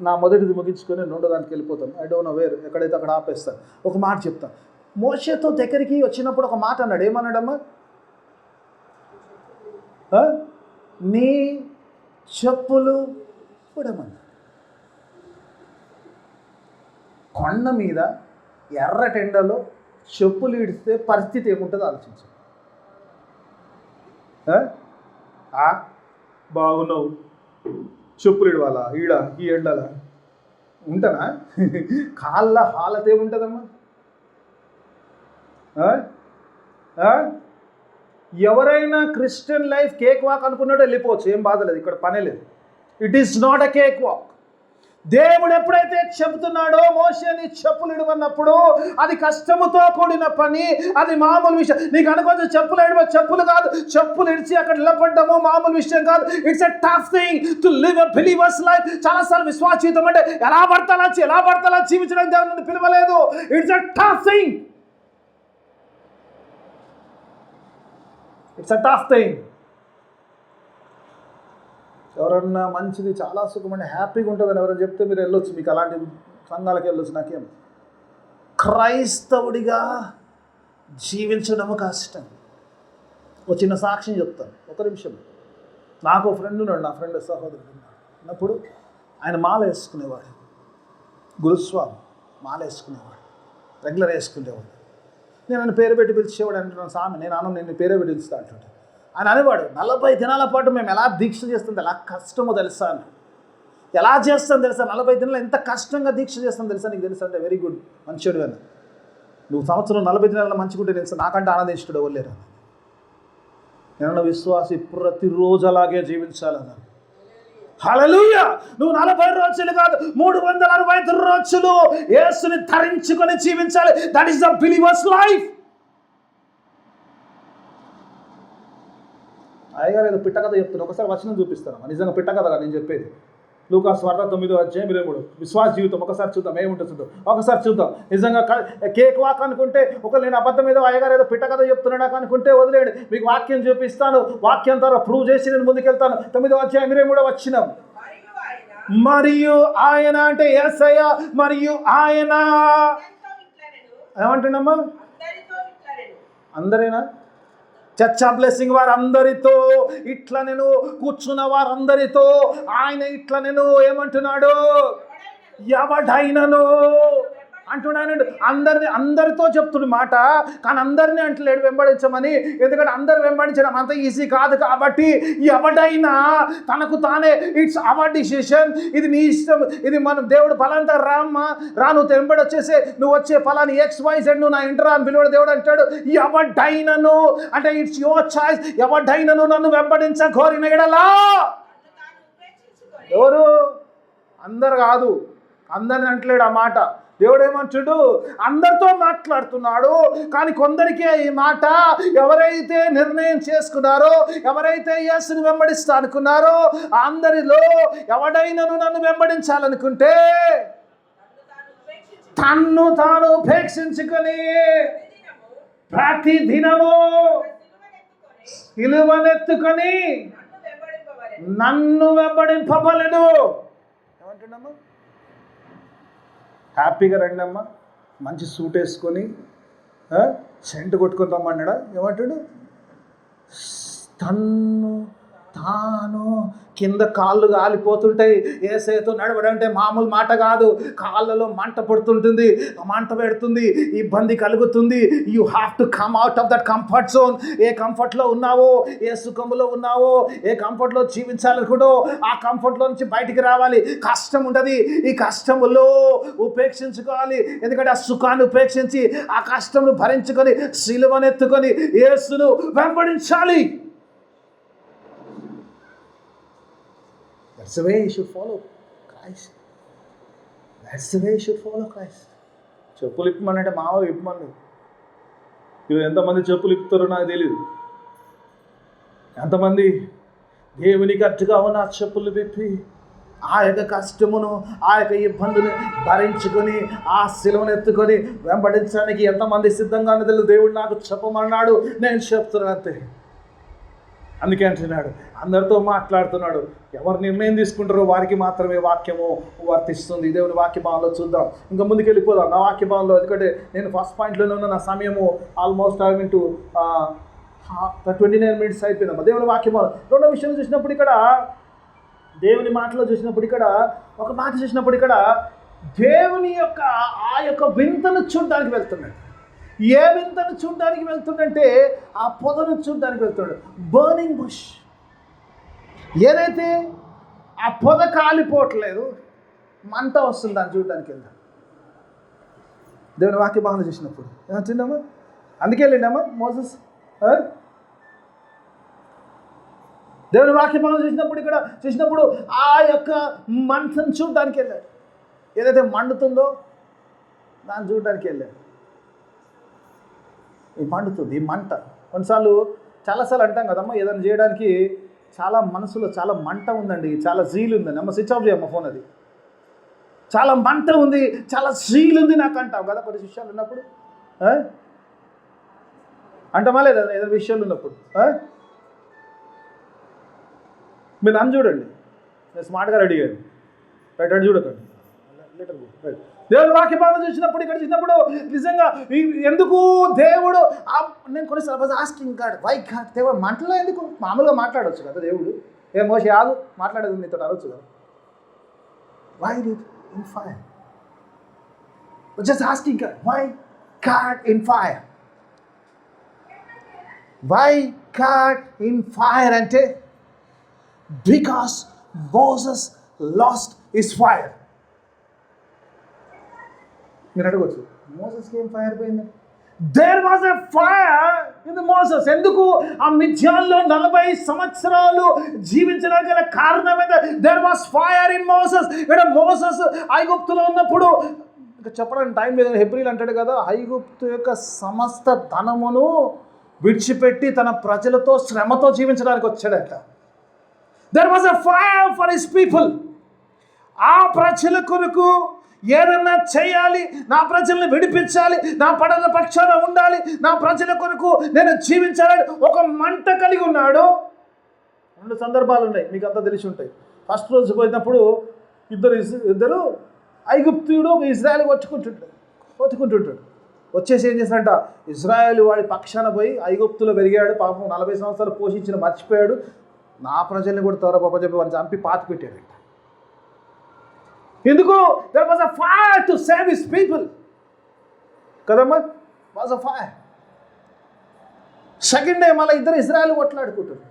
నా మొదటిది ముగించుకొని రెండో దానికి వెళ్ళిపోతాను. ఐ డోంట్ నో వేర్, ఎక్కడైతే అక్కడ ఆపేస్తాను. ఒక మాట చెప్తాను. మోషేతో దగ్గరికి వచ్చినప్పుడు ఒక మాట అన్నాడు. ఏమన్నాడమ్మా? నీ చెప్పులు విడమన్నాడు. కొండ మీద ఎర్రటెండలో చెప్పులు ఇడిస్తే పరిస్థితి ఏముంటుందో ఆలోచించు. బాగున్నావు, చెప్పులు ఇడవాలా, ఈ ఎండలా ఉంటానా? కాళ్ళ హాలత ఏముంటుందమ్మా? ఎవరైనా క్రిస్టియన్ లైఫ్ కేక్ వాక్ అనుకున్నాడో వెళ్ళిపోవచ్చు, ఏం బాధ లేదు, ఇక్కడ పనే లేదు. It is not a cake walk. దేవుడు ఎప్పుడైతే చెబుతున్నాడో మోషేని చెప్పులు ఇడవన్నప్పుడు అది కష్టముతో కూడిన పని, అది మామూలు విషయం. నీకు అనుకోవచ్చు చెప్పులు కాదు, చెప్పులు ఇడిచి అక్కడ నిలబడ్డము మామూలు విషయం కాదు. It's a tough thing to live a believers life. చాలాసార్లు విశ్వాస జీవితం అంటే ఎలా పడతా జీవించడానికి దేవుడు నిన్ను పిలవలేదు. It's a tough thing. It's a tough thing. ఎవరన్నా మంచిది చాలా సుఖమండి హ్యాపీగా ఉంటుందని ఎవరైనా చెప్తే మీరు వెళ్ళొచ్చు, మీకు అలాంటి సంఘాలకు వెళ్ళొచ్చు. నాకేం క్రైస్తవుడిగా జీవించడము కష్టం. ఒక చిన్న సాక్ష్యం చెప్తాను, ఒక నిమిషం. నాకు ఫ్రెండ్ ఉన్నాడు, నా ఫ్రెండ్ సహోదరుడు ఉన్నప్పుడు ఆయన మాల వేసుకునేవాడు, గురుస్వామి మాల వేసుకునేవాడు, రెగ్యులర్ వేసుకునేవాడు. నేను ఆయన పేరు పెట్టి పిలిచేవాడు. అంటున్నాను, స్వామి నేను అన్న నేను పేరు పెట్టి పిలుస్తా అంటుంటే ఆయన అనేవాడు, 40 దినాల పాటు మేము ఎలా దీక్ష చేస్తుంది, ఎలా కష్టమో తెలుసా అని. ఎలా చేస్తాను తెలుసా, 40 దినాలు ఎంత కష్టంగా దీక్ష చేస్తాను తెలుసా, నీకు తెలుసా అంటే వెరీ గుడ్, మంచివాడు అని. నువ్వు సంవత్సరం 40 దినాల మంచిగుంటే తెలుసా, నాకంటే ఆనందించుడు ఎవరు. నేను విశ్వాసి ప్రతిరోజు అలాగే జీవించాలన్నాను. హల్లెలూయా. నువ్వు 40 రోజులు కాదు, 365 రోజులు యేసుని ధరించుకొని జీవించాలి. That is the believers life. అయ్యగారు ఏదో పిట్ట కథ చెప్తాను, ఒకసారి వచనం చూపిస్తాను. నిజంగా పిట్ట కథ కాదు నేను చెప్పేది. లూకాసు వార్త 9:23 విశ్వాస జీవితం ఒకసారి చూద్దాం, ఏముంటుంది చూద్దాం, ఒకసారి చూద్దాం. నిజంగా కేక్ వాక్ అనుకుంటే, ఒక నేను అబద్ధం మీద అయ్యగారు ఏదో పిట్ట కథ చెప్తున్నాడు అనుకుంటే వదిలేండి, మీకు వాక్యం చూపిస్తాను. వాక్యం ద్వారా ప్రూవ్ చేసి నేను ముందుకెళ్తాను. 9:23 మరియు ఆయన అంటే యేసయ్య, మరియు ఆయన ఏమంటున్నామ్మా, అందరేనా? చర్చ్ ఆఫ్ బ్లెస్సింగ్ వారందరితో ఇట్లా నేను కూర్చున్న వారందరితో ఆయన ఇట్లా నేను ఏమంటున్నాడు, ఎవడైనను అంటున్నానండి. అందరితో చెప్తున్న మాట, కానీ అందరినీ అంటలేడు వెంబడించమని. ఎందుకంటే అందరు వెంబడించడం అంత ఈజీ కాదు. కాబట్టి ఎవడైనా తనకు తానే, ఇట్స్ అవర్ డిసిషన్, ఇది నీ ఇష్టం, ఇది మనం దేవుడు ఫలాంతా రామ్మా రా, నువ్వు వెంబడొచ్చేసే, నువ్వు వచ్చే ఫలాని XYZ నువ్వు నా ఇంటర్ అని పిలువడు దేవుడు అంటాడు. ఎవడైనను అంటే ఇట్స్ యువర్ చాయిస్. ఎవడైనను నన్ను వెంబడించ కోరిన ఎడలా, ఎవరు అందరు కాదు, అందరిని అంటలేడు ఆ మాట. దేవుడు ఏమంటాడు, అందరితో మాట్లాడుతున్నాడు. కానీ కొందరికే ఈ మాట, ఎవరైతే నిర్ణయం చేసుకున్నారో, ఎవరైతే యేసుని వెంబడిస్తా అనుకున్నారో, అందరిలో ఎవడైనను నన్ను వెంబడించాలనుకుంటే తన్ను తాను ఉపేక్షించుకొని ప్రతి దినము సిలువనెత్తుకొని నన్ను వెంబడింపవలెను. ఏమంటున్నాము? హ్యాపీగా రండి అమ్మ, మంచి సూట్ వేసుకొని సెంట్ కొట్టుకొని రమ్మన్నాడా? ఏమంటాడు? తన్ను తాను కింద కాళ్ళు కాలిపోతుంటాయి. ఏసేతో నడవడంటే మామూలు మాట కాదు. కాళ్ళలో మంట పడుతుంటుంది, మంట పెడుతుంది, ఇబ్బంది కలుగుతుంది. You have to come out of that comfort zone. ఏ కంఫర్ట్లో ఉన్నావో, ఏ సుఖంలో ఉన్నావో, ఏ కంఫర్ట్లో జీవించాలనుకుంటో ఆ కంఫర్ట్లో నుంచి బయటికి రావాలి. కష్టం ఉంటుంది, ఈ కష్టములో ఉపేక్షించుకోవాలి. ఎందుకంటే ఆ సుఖాన్ని ఉపేక్షించి ఆ కష్టమును భరించుకొని సిలువనెత్తుకొని యేసును వెంబడించాలి. That's the way you should follow Christ. That's the way you should follow Christ. చెప్పులు ఇప్పమనంటే మామూలు ఇప్పమని. ఇవి ఎంతమంది చెప్పులు ఇప్పుతారో నాకు తెలియదు. ఎంతమంది దేవునికి అట్టుగా ఉన్న చెప్పులు విప్పి ఆ యొక్క కష్టమును, ఆ యొక్క ఇబ్బందిని భరించుకొని ఆ సిలువను ఎత్తుకొని వెంబడించడానికి ఎంతమంది సిద్ధంగా ఉన్నది దేవుడు నాకు చెప్పమన్నాడు, నేను చెప్తున్నాను అంతే. అందుకే అంటున్నాడు, అందరితో మాట్లాడుతున్నాడు. ఎవరు నిర్ణయం తీసుకుంటారో వారికి మాత్రమే వాక్యము వర్తిస్తుంది. దేవుని వాక్య భావంలో చూద్దాం, ఇంకా ముందుకు వెళ్ళిపోదాం నా వాక్య భావంలో. ఎందుకంటే నేను ఫస్ట్ పాయింట్లోనే ఉన్న, నా సమయము ఆల్మోస్ట్ 29 minutes అయిపోయిందమ్మా. దేవుని వాక్య భావం రెండో విషయం చూసినప్పుడు, ఇక్కడ దేవుని మాటలో చూసినప్పుడు, ఇక్కడ ఒక మాట చూసినప్పుడు, ఇక్కడ దేవుని యొక్క ఆ యొక్క వింతను చూడడానికి వెళ్తున్నాడు. ఏ వింతను చూడడానికి వెళ్తుండంటే ఆ పొదను చూడడానికి వెళ్తున్నాడు. Burning bush. ఏదైతే ఆ పొద కాలిపోవట్లేదు, మంట వస్తుంది, దాన్ని చూడడానికి వెళ్తాడు. దేవుని వాక్య భావన చూసినప్పుడు ఏమంటుండమ్మా, అందుకే వెళ్ళిండమ్మా మోసెస్. దేవుని వాక్య భావన చూసినప్పుడు, ఇక్కడ చూసినప్పుడు ఆ యొక్క మంటను చూడడానికి వెళ్ళాడు. ఏదైతే మండుతుందో దాన్ని చూడడానికి వెళ్ళాడు. ఈ మండుతుంది, ఈ మంట. కొన్నిసార్లు చాలాసార్లు అంటాం కదమ్మా, ఏదైనా చేయడానికి చాలా మనసులో చాలా మంట ఉందండి, చాలా జీలు ఉందండి. అమ్మ స్విచ్ ఆఫ్ చేయమ్మ ఫోన్, అది చాలా మంట ఉంది, చాలా జీలు ఉంది నాకు అంటావు కదా కొన్ని విషయాలు ఉన్నప్పుడు. అంటమా లేదా ఏదైనా విషయాలు ఉన్నప్పుడు? మీరు నన్ను చూడండి, నేను స్మార్ట్గా రెడీ అయ్యాను, రైట్? అటు చూడకండి. దేవుడు వాక్య భాగం చూసినప్పుడు, ఇక్కడ చూసినప్పుడు నిజంగా ఎందుకు దేవుడు, నేను కొన్నిసార్లు ఆస్కింగ్ గాడ్, వై గాడ్, దేవుడు మంటలో ఎందుకు? మామూలుగా మాట్లాడవచ్చు కదా దేవుడు, ఏ మోషే ఆగు, మాట్లాడేది నీతో అనవచ్చు కదా, why in fire? Just asking God, why God in fire? Why God in fire అంటే because Moses lost his fire. మీరు అడగవచ్చు, మోసెస్కి ఏం ఫైర్ పోయింది? There was a fire in the Moses. ఎందుకు ఆ మిద్యాన్లో 40 సంవత్సరాలు జీవించడానికి గల కారణం ఏంటంటే there was fire in Moses. ఇక్కడ మోసెస్ ఐగుప్తులో ఉన్నప్పుడు, ఇంకా చెప్పడానికి టైం లేదు, హెబ్రీలు అంటాడు కదా, ఐగుప్తు యొక్క సమస్త ధనమును విడిచిపెట్టి తన ప్రజలతో శ్రమతో జీవించడానికి వచ్చాడట. There was a fire for his people. ఆ ప్రజల కొరకు ఏదన్నా చేయాలి, నా ప్రజల్ని విడిపించాలి, నా పడల పక్షాన ఉండాలి, నా ప్రజల కొరకు నేను జీవించాలని ఒక మంట కలిగి ఉన్నాడు. 2 సందర్భాలు ఉన్నాయి, మీకు అంతా తెలిసి ఉంటాయి. ఫస్ట్ రోజు పోయినప్పుడు ఇద్దరు ఐగుప్తుడు ఒక ఇజ్రాయేల్ కొట్టుకుంటుంటాడు. వచ్చేసి ఏం చేశాడంట, ఇజ్రాయేల్ వాడి పక్షాన పోయి ఐగుప్తులో పెరిగాడు, పాపం 40 సంవత్సరాలు పోషించిన మర్చిపోయాడు, నా ప్రజల్ని కూడా త్వర పాప చెప్పి వాళ్ళు చంపి పాతి పెట్టాడంట. ఎందుకు? there was a fire to save his people. కదమ్మా, was a fire. Second day మళ్ళీ ఇద్దరు ఇజ్రాయేల్ కొట్లాడుకుంటారు.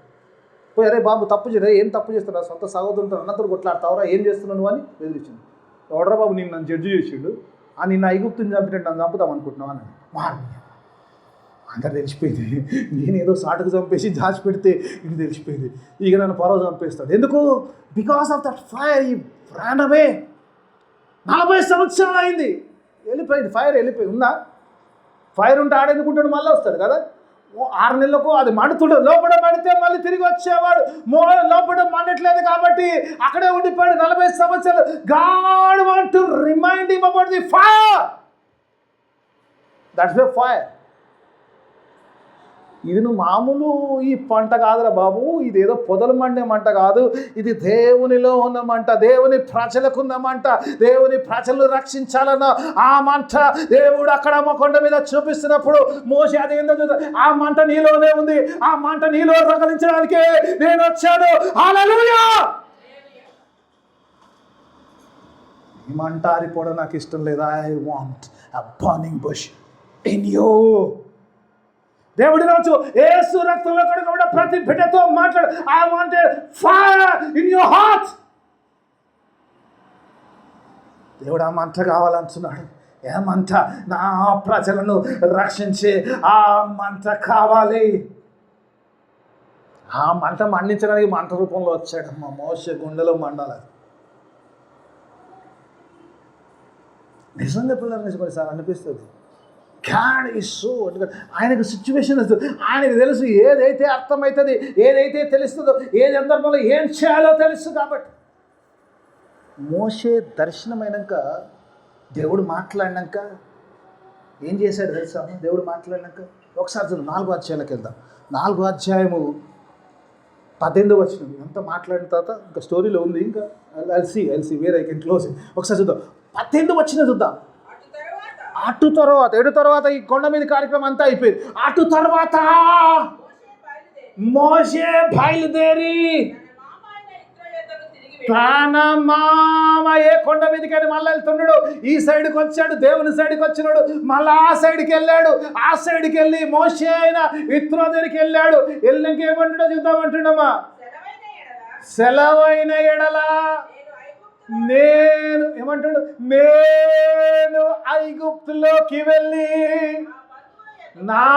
పోయి, అరే బాబు తప్పు చేయరా, ఏం తప్పు చేస్తున్నా, సొంత సహోదరులతో అన్నతో కొట్లాడతావురా, ఏం చేస్తున్నావు నువ్వు అని బెదిరించింది. ఎవడరా బాబు నన్ను జడ్జి చేసిండు, నిన్న ఐగుప్తుని చంపినట్టు నన్ను చంపుతాం అనుకుంటున్నావు అని. అందరు తెలిసిపోయింది, నేనేదో సాటుకు చంపేసి దాచిపెడితే ఇది తెలిసిపోయింది, ఇక నన్ను పరవ చంపేస్తాడు. ఎందుకు? బికాస్ ఆఫ్ దట్ ఫైర్ ఈ ran away. 40 సంవత్సరాలు అయింది, వెళ్ళిపోయింది, ఫైర్ వెళ్ళిపోయింది. ఉందా? ఫైర్ ఉంటే ఆడెందుకుంటాడు, మళ్ళీ వస్తాడు కదా. 6 నెలలకు అది మండుతుండదు, లోపల మండితే మళ్ళీ తిరిగి వచ్చేవాడు. లోపల మండట్లేదు కాబట్టి అక్కడే ఉండిపోయాడు 40 సంవత్సరాలు. God want to remind him about the fire. That's the fire. ఇది నువ్వు మామూలు ఈ పంట కాదురా బాబు, ఇదేదో పొదలు మండే మంట కాదు, ఇది దేవునిలో ఉన్న మంట, దేవుని ప్రజలకు ఉన్న మంట, దేవుని ప్రజలు రక్షించాలన్న ఆ మంట దేవుడు అక్కడ కొండ మీద చూపిస్తున్నప్పుడు మోషే అదేందో చూద్దాం, ఆ మంట నీలోనే ఉంది, ఆ మంట నీలో రగిలించడానికే నేను వచ్చాను. హల్లెలూయా. ఈ మంట ఆరిపోవడం నాకు ఇష్టం లేదు. I want a burning bush in you. దేవుడి రోజు యేసు రక్తంలో కడుగబడిన ప్రతి బిడ్డతో మాట్లాడు, I want a fire in your heart. దేవుడు ఆ మంట కావాలంటున్నాడు. ఏ మంట? నా ప్రజలను రక్షించే ఆ మంట కావాలి. ఆ మంట మండించడానికి మంట రూపంలో వచ్చాడమ్మా. మోషే గుండెలో మండాలి. నిజంగా పిల్లలు నిజమే సార్ అనిపిస్తుంది. God is so, ఆయనకు సిచ్యువేషన్ ఆయనకు తెలుసు, ఏదైతే అర్థమవుతుంది, ఏదైతే తెలుస్తుందో, ఏ సందర్భంలో ఏం చేయాలో తెలుసు. కాబట్టి మోషే దర్శనమైనాక, దేవుడు మాట్లాడినాక ఏం చేశాడు తెలుసా? దేవుడు మాట్లాడినాక ఒకసారి 4వ అధ్యాయంలోకి వెళ్దాం. 4వ అధ్యాయము 18వ వచనం. అంతా మాట్లాడిన తర్వాత ఇంకా స్టోరీలో ఉంది, ఇంకా LC where I can close. ఒకసారి చూద్దాం, 18వ వచనం చూద్దాం. అటు తర్వాత ఈ కొండ మీద కార్యక్రమం అంతా అయిపోయింది. అటు తర్వాత మోషే బయలుదేరి తన మామ ఏ కొండ మీదకి అని మళ్ళీ వెళ్తున్నాడు. ఈ సైడ్కి వచ్చాడు, దేవుని సైడ్కి వచ్చినాడు, మళ్ళీ ఆ సైడ్కి వెళ్ళాడు. ఆ సైడ్కి వెళ్ళి మోషే అయిన ఇత్రో దగ్గరికి వెళ్ళాడు. వెళ్ళినాక ఏమంటాడో చూద్దామంటున్నామా? సెలవైన ఎడలా నేను ఏమంటాడు, నేను ఐగుప్తులోకి వెళ్ళి నా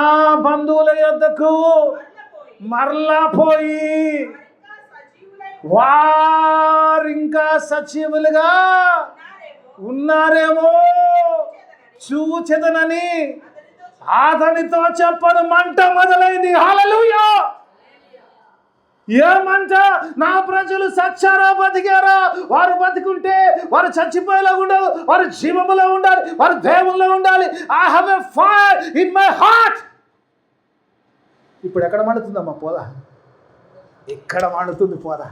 బంధువుల యొద్దకు మరలా పోయి వారింకా సజీవులుగా ఉన్నారేమో చూచెదనని అతనితో చెప్పను. మంట మొదలైంది. హల్లెలూయా. ఏమంట? నా ప్రజలు సచ్చారా బతికారా? వారు బతికుంటే వారు చచ్చిపోయేలా ఉండదు, వారు జీవములో ఉండాలి, వారు దేవుల్లో ఉండాలి. I have a fire in my heart. ఇప్పుడు ఎక్కడ మండుతుందమ్మా పోదా? ఎక్కడ మండుతుంది పోదా?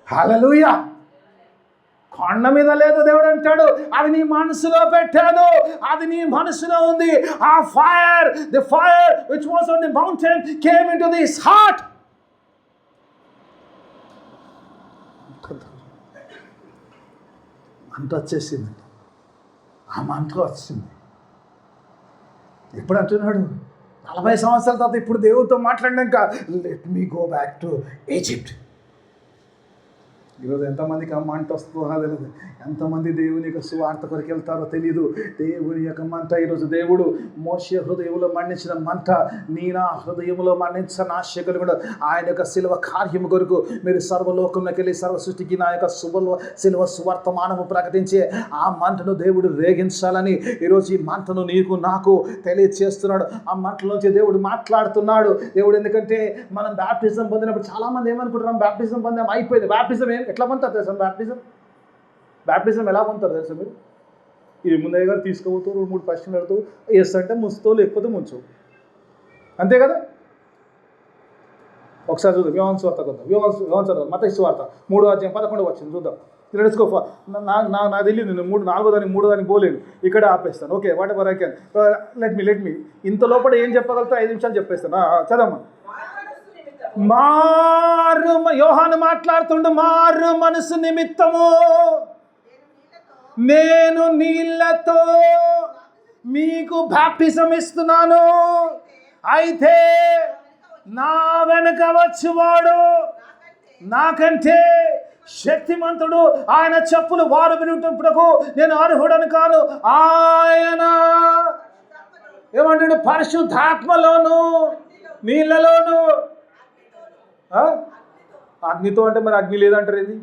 హల్లెలూయా. కొండ మీద లేదు, దేవుడు అంటాడు అది నీ మనసులో పెట్టాను, అది నీ మనసులో ఉంది. ఆ fire, the fire which was on the mountain came into this heart. మంట వచ్చేసింది, ఆ మంట వచ్చింది. ఎప్పుడు అంటున్నాడు? 40 సంవత్సరాల తర్వాత ఇప్పుడు దేవుడితో మాట్లాడినాక let me go back to Egypt. ఈరోజు ఎంతమందికి ఆ మంట వస్తుందో తెలియదు, ఎంతమంది దేవుని యొక్క సువార్త కొరకు వెళ్తారో తెలియదు. దేవుని యొక్క మంట ఈరోజు దేవుడు మోషే హృదయంలో మండించిన మంట నీ నా హృదయంలో మండించిన ఆశలు కూడా ఆయన యొక్క శిలువ కార్యము కొరకు మీరు సర్వలోకంలోకి వెళ్ళి సర్వ సృష్టికి నా యొక్క శిలువ సువర్తమానము ప్రకటించే ఆ మంటను దేవుడు రేగించాలని ఈరోజు ఈ మంటను నీకు నాకు తెలియచేస్తున్నాడు. ఆ మంటలోంచి దేవుడు మాట్లాడుతున్నాడు. దేవుడు ఎందుకంటే మనం బ్యాప్టిజం పొందినప్పుడు చాలామంది ఏమనుకుంటున్నాం, బ్యాప్టిజం పొందాం అయిపోయింది. బ్యాప్టిజం ఎట్లా పొందుతారు తెలుసా? బ్యాప్టిజం ఎలా పొందుతారు తెలుసా? మీరు ఇది ముందయ్య గారు తీసుకోబోతూ 2-3 ప్రశ్నలు అడుతూ ఎస్ అంటే ముస్తో లేకపోతే ముంచు, అంతే కదా. ఒకసారి చూద్దాం యోహాను సువార్త కొద్దాం. యోహాను సువార్త మత్తయి సువార్త 3:11 వచ్చింది చూద్దాం. తెలుసుకో, నాకు తెలియదు, నేను 4వ దానికి పోలేను, ఇక్కడ ఆపేస్తాను. Okay, whatever I can. Let me ఇంత లోపల ఏం చెప్పగలుగుతా 5 నిమిషాలు చెప్పేస్తాను. చదమ్మా. యోహాను మాట్లాడుతుండు, మారు మనసు నిమిత్తము నేను నీళ్లతో మీకు బాప్టిజం ఇస్తున్నాను. అయితే నా వెనుక వచ్చేవాడు నాకంటే శక్తిమంతుడు, ఆయన చెప్పులు వారు వినుటకు నేను అర్హుడను కాను. ఆయన ఏమంటాడు? పరిశుద్ధాత్మలోను నీళ్ళలోను. అగ్నితో అంటే మరి అగ్ని లేదంటారు ఇది.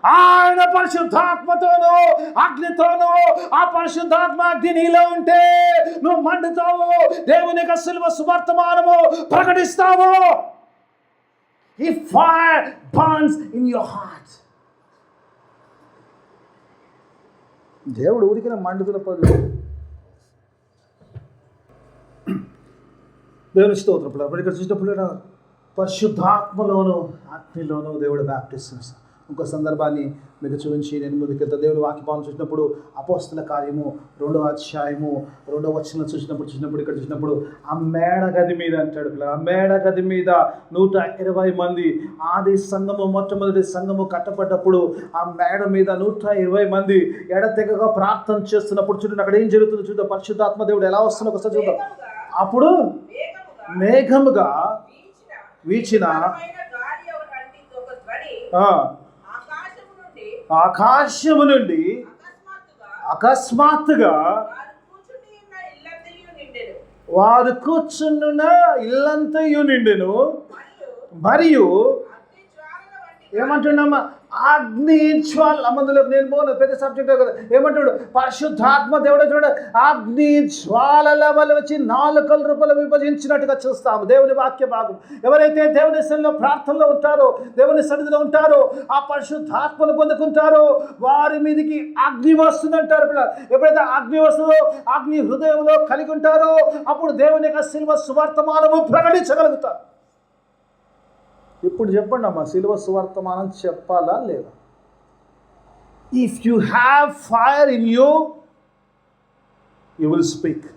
ఆయన పరిశుద్ధాత్మతోనూ అగ్నితోనూ, ఆ పరిశుద్ధాత్మ అగ్ని నీలో ఉంటే నువ్వు మండుతావు, దేవుని యొక్క శిలువ సువర్తమానము ప్రకటిస్తావు. ఈ fire burns in your heart. దేవుడు ఊరికిన మండుతున్న పదులు. దేవుని స్తోత్రం. అప్పుడు ఇక్కడ చూసినప్పుడు పరిశుద్ధాత్మలోను అగ్నిలోను దేవుడు బాప్టిజం. ఇంకో సందర్భాన్ని మీకు చూపించి నేను ముందుకెళ్తా. దేవుని వాక్యభావం చూసినప్పుడు అపోస్తల కార్యము 2వ అధ్యాయము 2వ వచనం చూసినప్పుడు ఇక్కడ చూసినప్పుడు ఆ మేడ గది మీద అంటాడు. ఆ మేడ గది మీద 120 మంది, ఆది సంఘము మొట్టమొదటి సంఘము కట్టబడ్డప్పుడు ఆ మేడ మీద 120 మంది ఎడతెగగా ప్రార్థన చేస్తున్నప్పుడు చూడండి అక్కడ ఏం జరుగుతుందో చూద్దాం. పరిశుద్ధాత్మ దేవుడు ఎలా వస్తుందో ఒకసారి చూద్దాం. అప్పుడు మేఘముగా వీచిన ఆకాశము నుండి అకస్మాత్తుగా వారు కూర్చున్న ఇల్లంతయు నిండెను. మరియు ఏమంటున్నామా? అగ్ని జ్వాల మందులో నేను పోను, పెద్ద సబ్జెక్ట్ కదా. ఏమంటాడు? పరిశుద్ధాత్మ దేవుడు చూడ అగ్ని జ్వాలల వల్ల వచ్చి 4 రూపాయలు విభజించినట్టుగా చూస్తాము. దేవుని వాక్య భాగం. ఎవరైతే దేవుని సన్నిధిలో ప్రార్థనలో ఉంటారో, దేవుని సన్నిధిలో ఉంటారో, ఆ పరిశుద్ధాత్మను పొందుకుంటారో వారి మీదకి అగ్ని వస్తుందంటారు. ఎప్పుడైతే అగ్ని వస్తుందో, అగ్ని హృదయంలో కలిగి ఉంటారో అప్పుడు దేవుని యొక్క శిలువ సువర్తమానము ప్రకటించగలుగుతారు. ఇప్పుడు చెప్పండి అమ్మా, శిలువ సువర్తమానం చెప్పాలా లేదా? If you have fire in you, you will speak.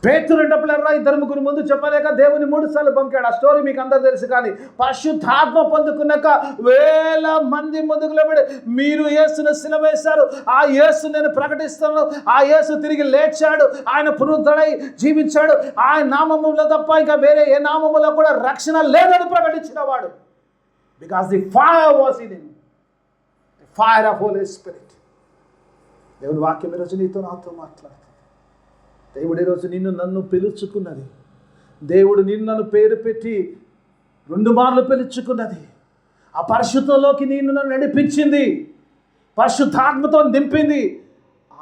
పేతురు రెండప్పులెర్రా 2-3 ముందు చెప్పలేక దేవుని 3 సార్లు పంకాడు. ఆ స్టోరీ మీకు అందరు తెలుసు. కానీ పరిశుద్ధాత్మ పొందుకున్నాక 1000 మంది ముందుకు పడి మీరు యేసును సిలువ వేశారు, ఆ యేసు నేను ప్రకటిస్తాను, ఆ యేసు తిరిగి లేచాడు, ఆయన పునరుద్ధరణై జీవించాడు, ఆయన నామములో తప్ప ఇంకా వేరే ఏ నామములో కూడా రక్షణ లేదని ప్రకటించిన వాడు. Because the fire was in him, the fire of holy spirit. దేవుని వాక్యం ఈరోజు నీతో నాతో మాట్లాడుతుంది. దేవుడు ఈరోజు నిన్ను నన్ను పిలుచుకున్నది. దేవుడు నిన్ను నన్ను పేరు పెట్టి 2 మార్లు పిలుచుకున్నది. ఆ పరిశుద్ధంలోకి నిన్ను నన్ను నడిపించింది, పరిశుద్ధాత్మతో నింపింది.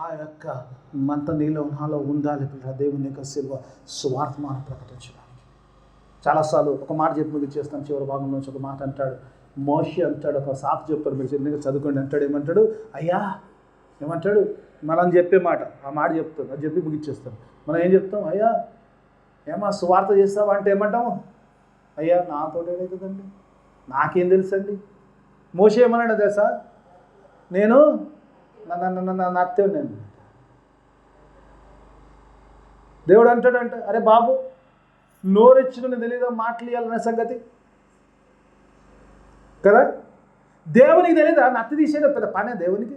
ఆ యొక్క మంట నీలో నాలో ఉండాలి దేవుని యొక్క శిలువ సువార్తమానం ప్రకటించడానికి. చాలాసార్లు ఒక మాట చెప్పి ముగించేస్తాను. చివరి భాగం నుంచి ఒక మాట అంటాడు. మోషే అంటాడు, ఒక సాకు చెప్తాడు, మీరు చిన్నగా చదువుకోండి అంటాడు. ఏమంటాడు? అయ్యా ఏమంటాడు? మనం చెప్పే మాట, ఆ మాట చెప్తాం, అది చెప్పి ముగిచ్చేస్తాం. మనం ఏం చెప్తాం? అయ్యా ఏమా సువార్త చేస్తావా అంటే ఏమంటాము? అయ్యా నాతో ఏదవుతుందండి, నాకేం తెలుసండి. మోషే ఏమన్నాడు తెలుసా? నేను నత్తే నేను. దేవుడు అంటాడంట, అరే బాబు నోరెచ్చుకుని తెలీదా మాటలు ఇవ్వాలనే సంగతి కదా. దేవునికి తెలీదా నత్తి తీసేది పెద్ద పనే దేవునికి?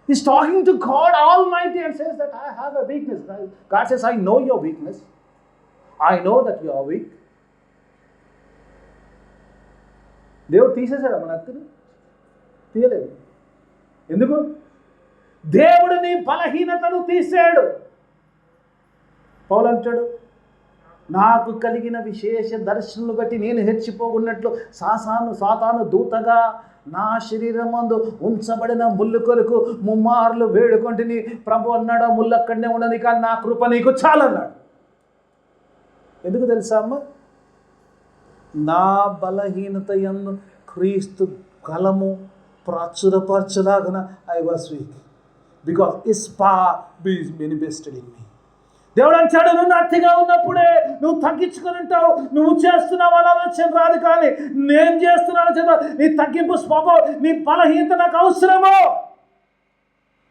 He's talking to God Almighty and says that I have a weakness. God says, I know your weakness. I know that you are weak. దేవుడు తీసేశాడు మన నత్తిని? తీయలేదు. ఎందుకు? దేవుడు నీ బలహీనతను తీసాడు. పౌలు అంటాడు, నాకు కలిగిన విశేష దర్శనలు బట్టి నేను హెచ్చిపోకున్నట్లు సాతాను దూతగా నా శరీరం మందు ఉంచబడిన ముళ్ళు కొరకు ముమ్మార్లు వేడుకొంటిని. ప్రభు అన్నాడు, ముళ్ళు అక్కడనే ఉండని, కానీ నా కృప నీకు చాలన్నాడు. ఎందుకు తెలుసా అమ్మ? నా బలహీనత యందు క్రీస్తు కలము ప్రచురపరచులాగున I was weak because his power is manifested in me. దేవుడు అంటాడు, నువ్వు నత్తిగా ఉన్నప్పుడే నువ్వు తగ్గించుకొని ఉంటావు. నువ్వు చేస్తున్నావు అలా ఆలోచన రాదు, కానీ నేను చేస్తున్నాను చేత నీ తగ్గింపు స్వభావం, నీ బలహీనత నాకు అవసరమో.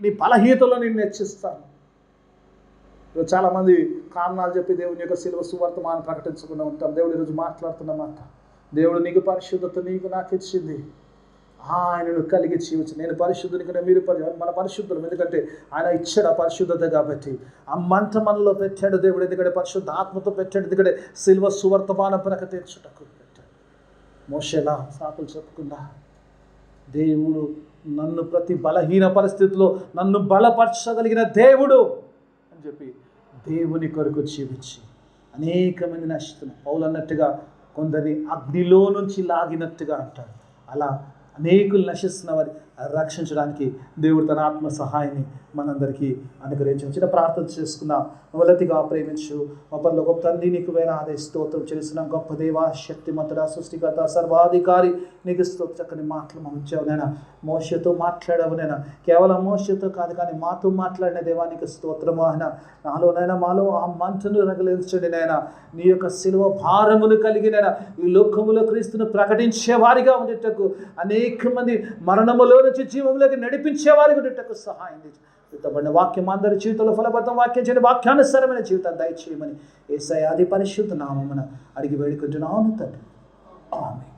నీ బలహీనతలో నేను హెచ్చిస్తాను. చాలామంది కారణాలు చెప్పి దేవుని యొక్క శిలువ సువార్తమానం ప్రకటించకుండా ఉంటాం. దేవుడు ఈరోజు మాట్లాడుతున్నమాట, దేవుడు నీకు పరిశుద్ధత నీకు నాకు ఇచ్చింది, ఆయనను కలిగి జీవించి నేను పరిశుద్ధుని కన్నా మీరు మన పరిశుద్ధులు. ఎందుకంటే ఆయన ఇచ్చాడు ఆ పరిశుద్ధత కాబట్టి. ఆ మంట మనలో పెట్టాడు దేవుడు, ఎందుకంటే పరిశుద్ధ ఆత్మతో పెట్టాడు, ఎందుకంటే శిల్వ సువర్తమానం ప్రకటించుటకు పెట్టాడు. మోషేలా సాకులు చెప్పకుండా దేవుడు నన్ను ప్రతి బలహీన పరిస్థితిలో నన్ను బలపరచగలిగిన దేవుడు అని చెప్పి దేవుని కొరకు జీవించి అనేక మంది నశిస్తున్నారు. పౌలు అన్నట్టుగా కొందరిని అగ్నిలో నుంచి లాగినట్టుగా అంటారు. అలా అనేకులు నశిస్తున్న వారి రక్షించడానికి దేవుడు తన ఆత్మ సహాయాన్ని మనందరికీ అనుగ్రహించు. చిన్న ప్రార్థన చేసుకున్నాం. మొదటిగా ప్రేమించు మా పనులు గొప్ప తండ్రి, నీకు వేలాది స్తోత్రం చేస్తున్నాం. గొప్ప దేవ, శక్తిమంతుడా, సృష్టికర్త, సర్వాధికారి, నీకు స్తోత్రం. చక్కని మాటలు మంచావు నైనా. మోషతో మాట్లాడావు నైనా, కేవలం మోషతో కాదు కానీ మాతో మాట్లాడిన దేవా నీకు స్తోత్రము. ఆయన నాలోనైనా మాలో ఆ మంటను రగిలించండి నైనా. నీ యొక్క శిలువ భారమును కలిగినైనా ఈ లోకములో క్రీస్తును ప్రకటించే వారిగా ఉండేటకు, అనేక మంది మరణములో నుంచి జీవంలోకి నడిపించే వారికి ఉండేటకు సహాయం చేయండి. వాక్యం అందరి జీవితంలో ఫలబద్ధం వాక్యం చేయండి. వాక్యానుసారమైన జీవితాన్ని దయచేయమని యేసయ్య అతి పరిశుద్ధ నామమున అడిగి వేడుకుంటున్నాను తండ్రి. ఆమేన్.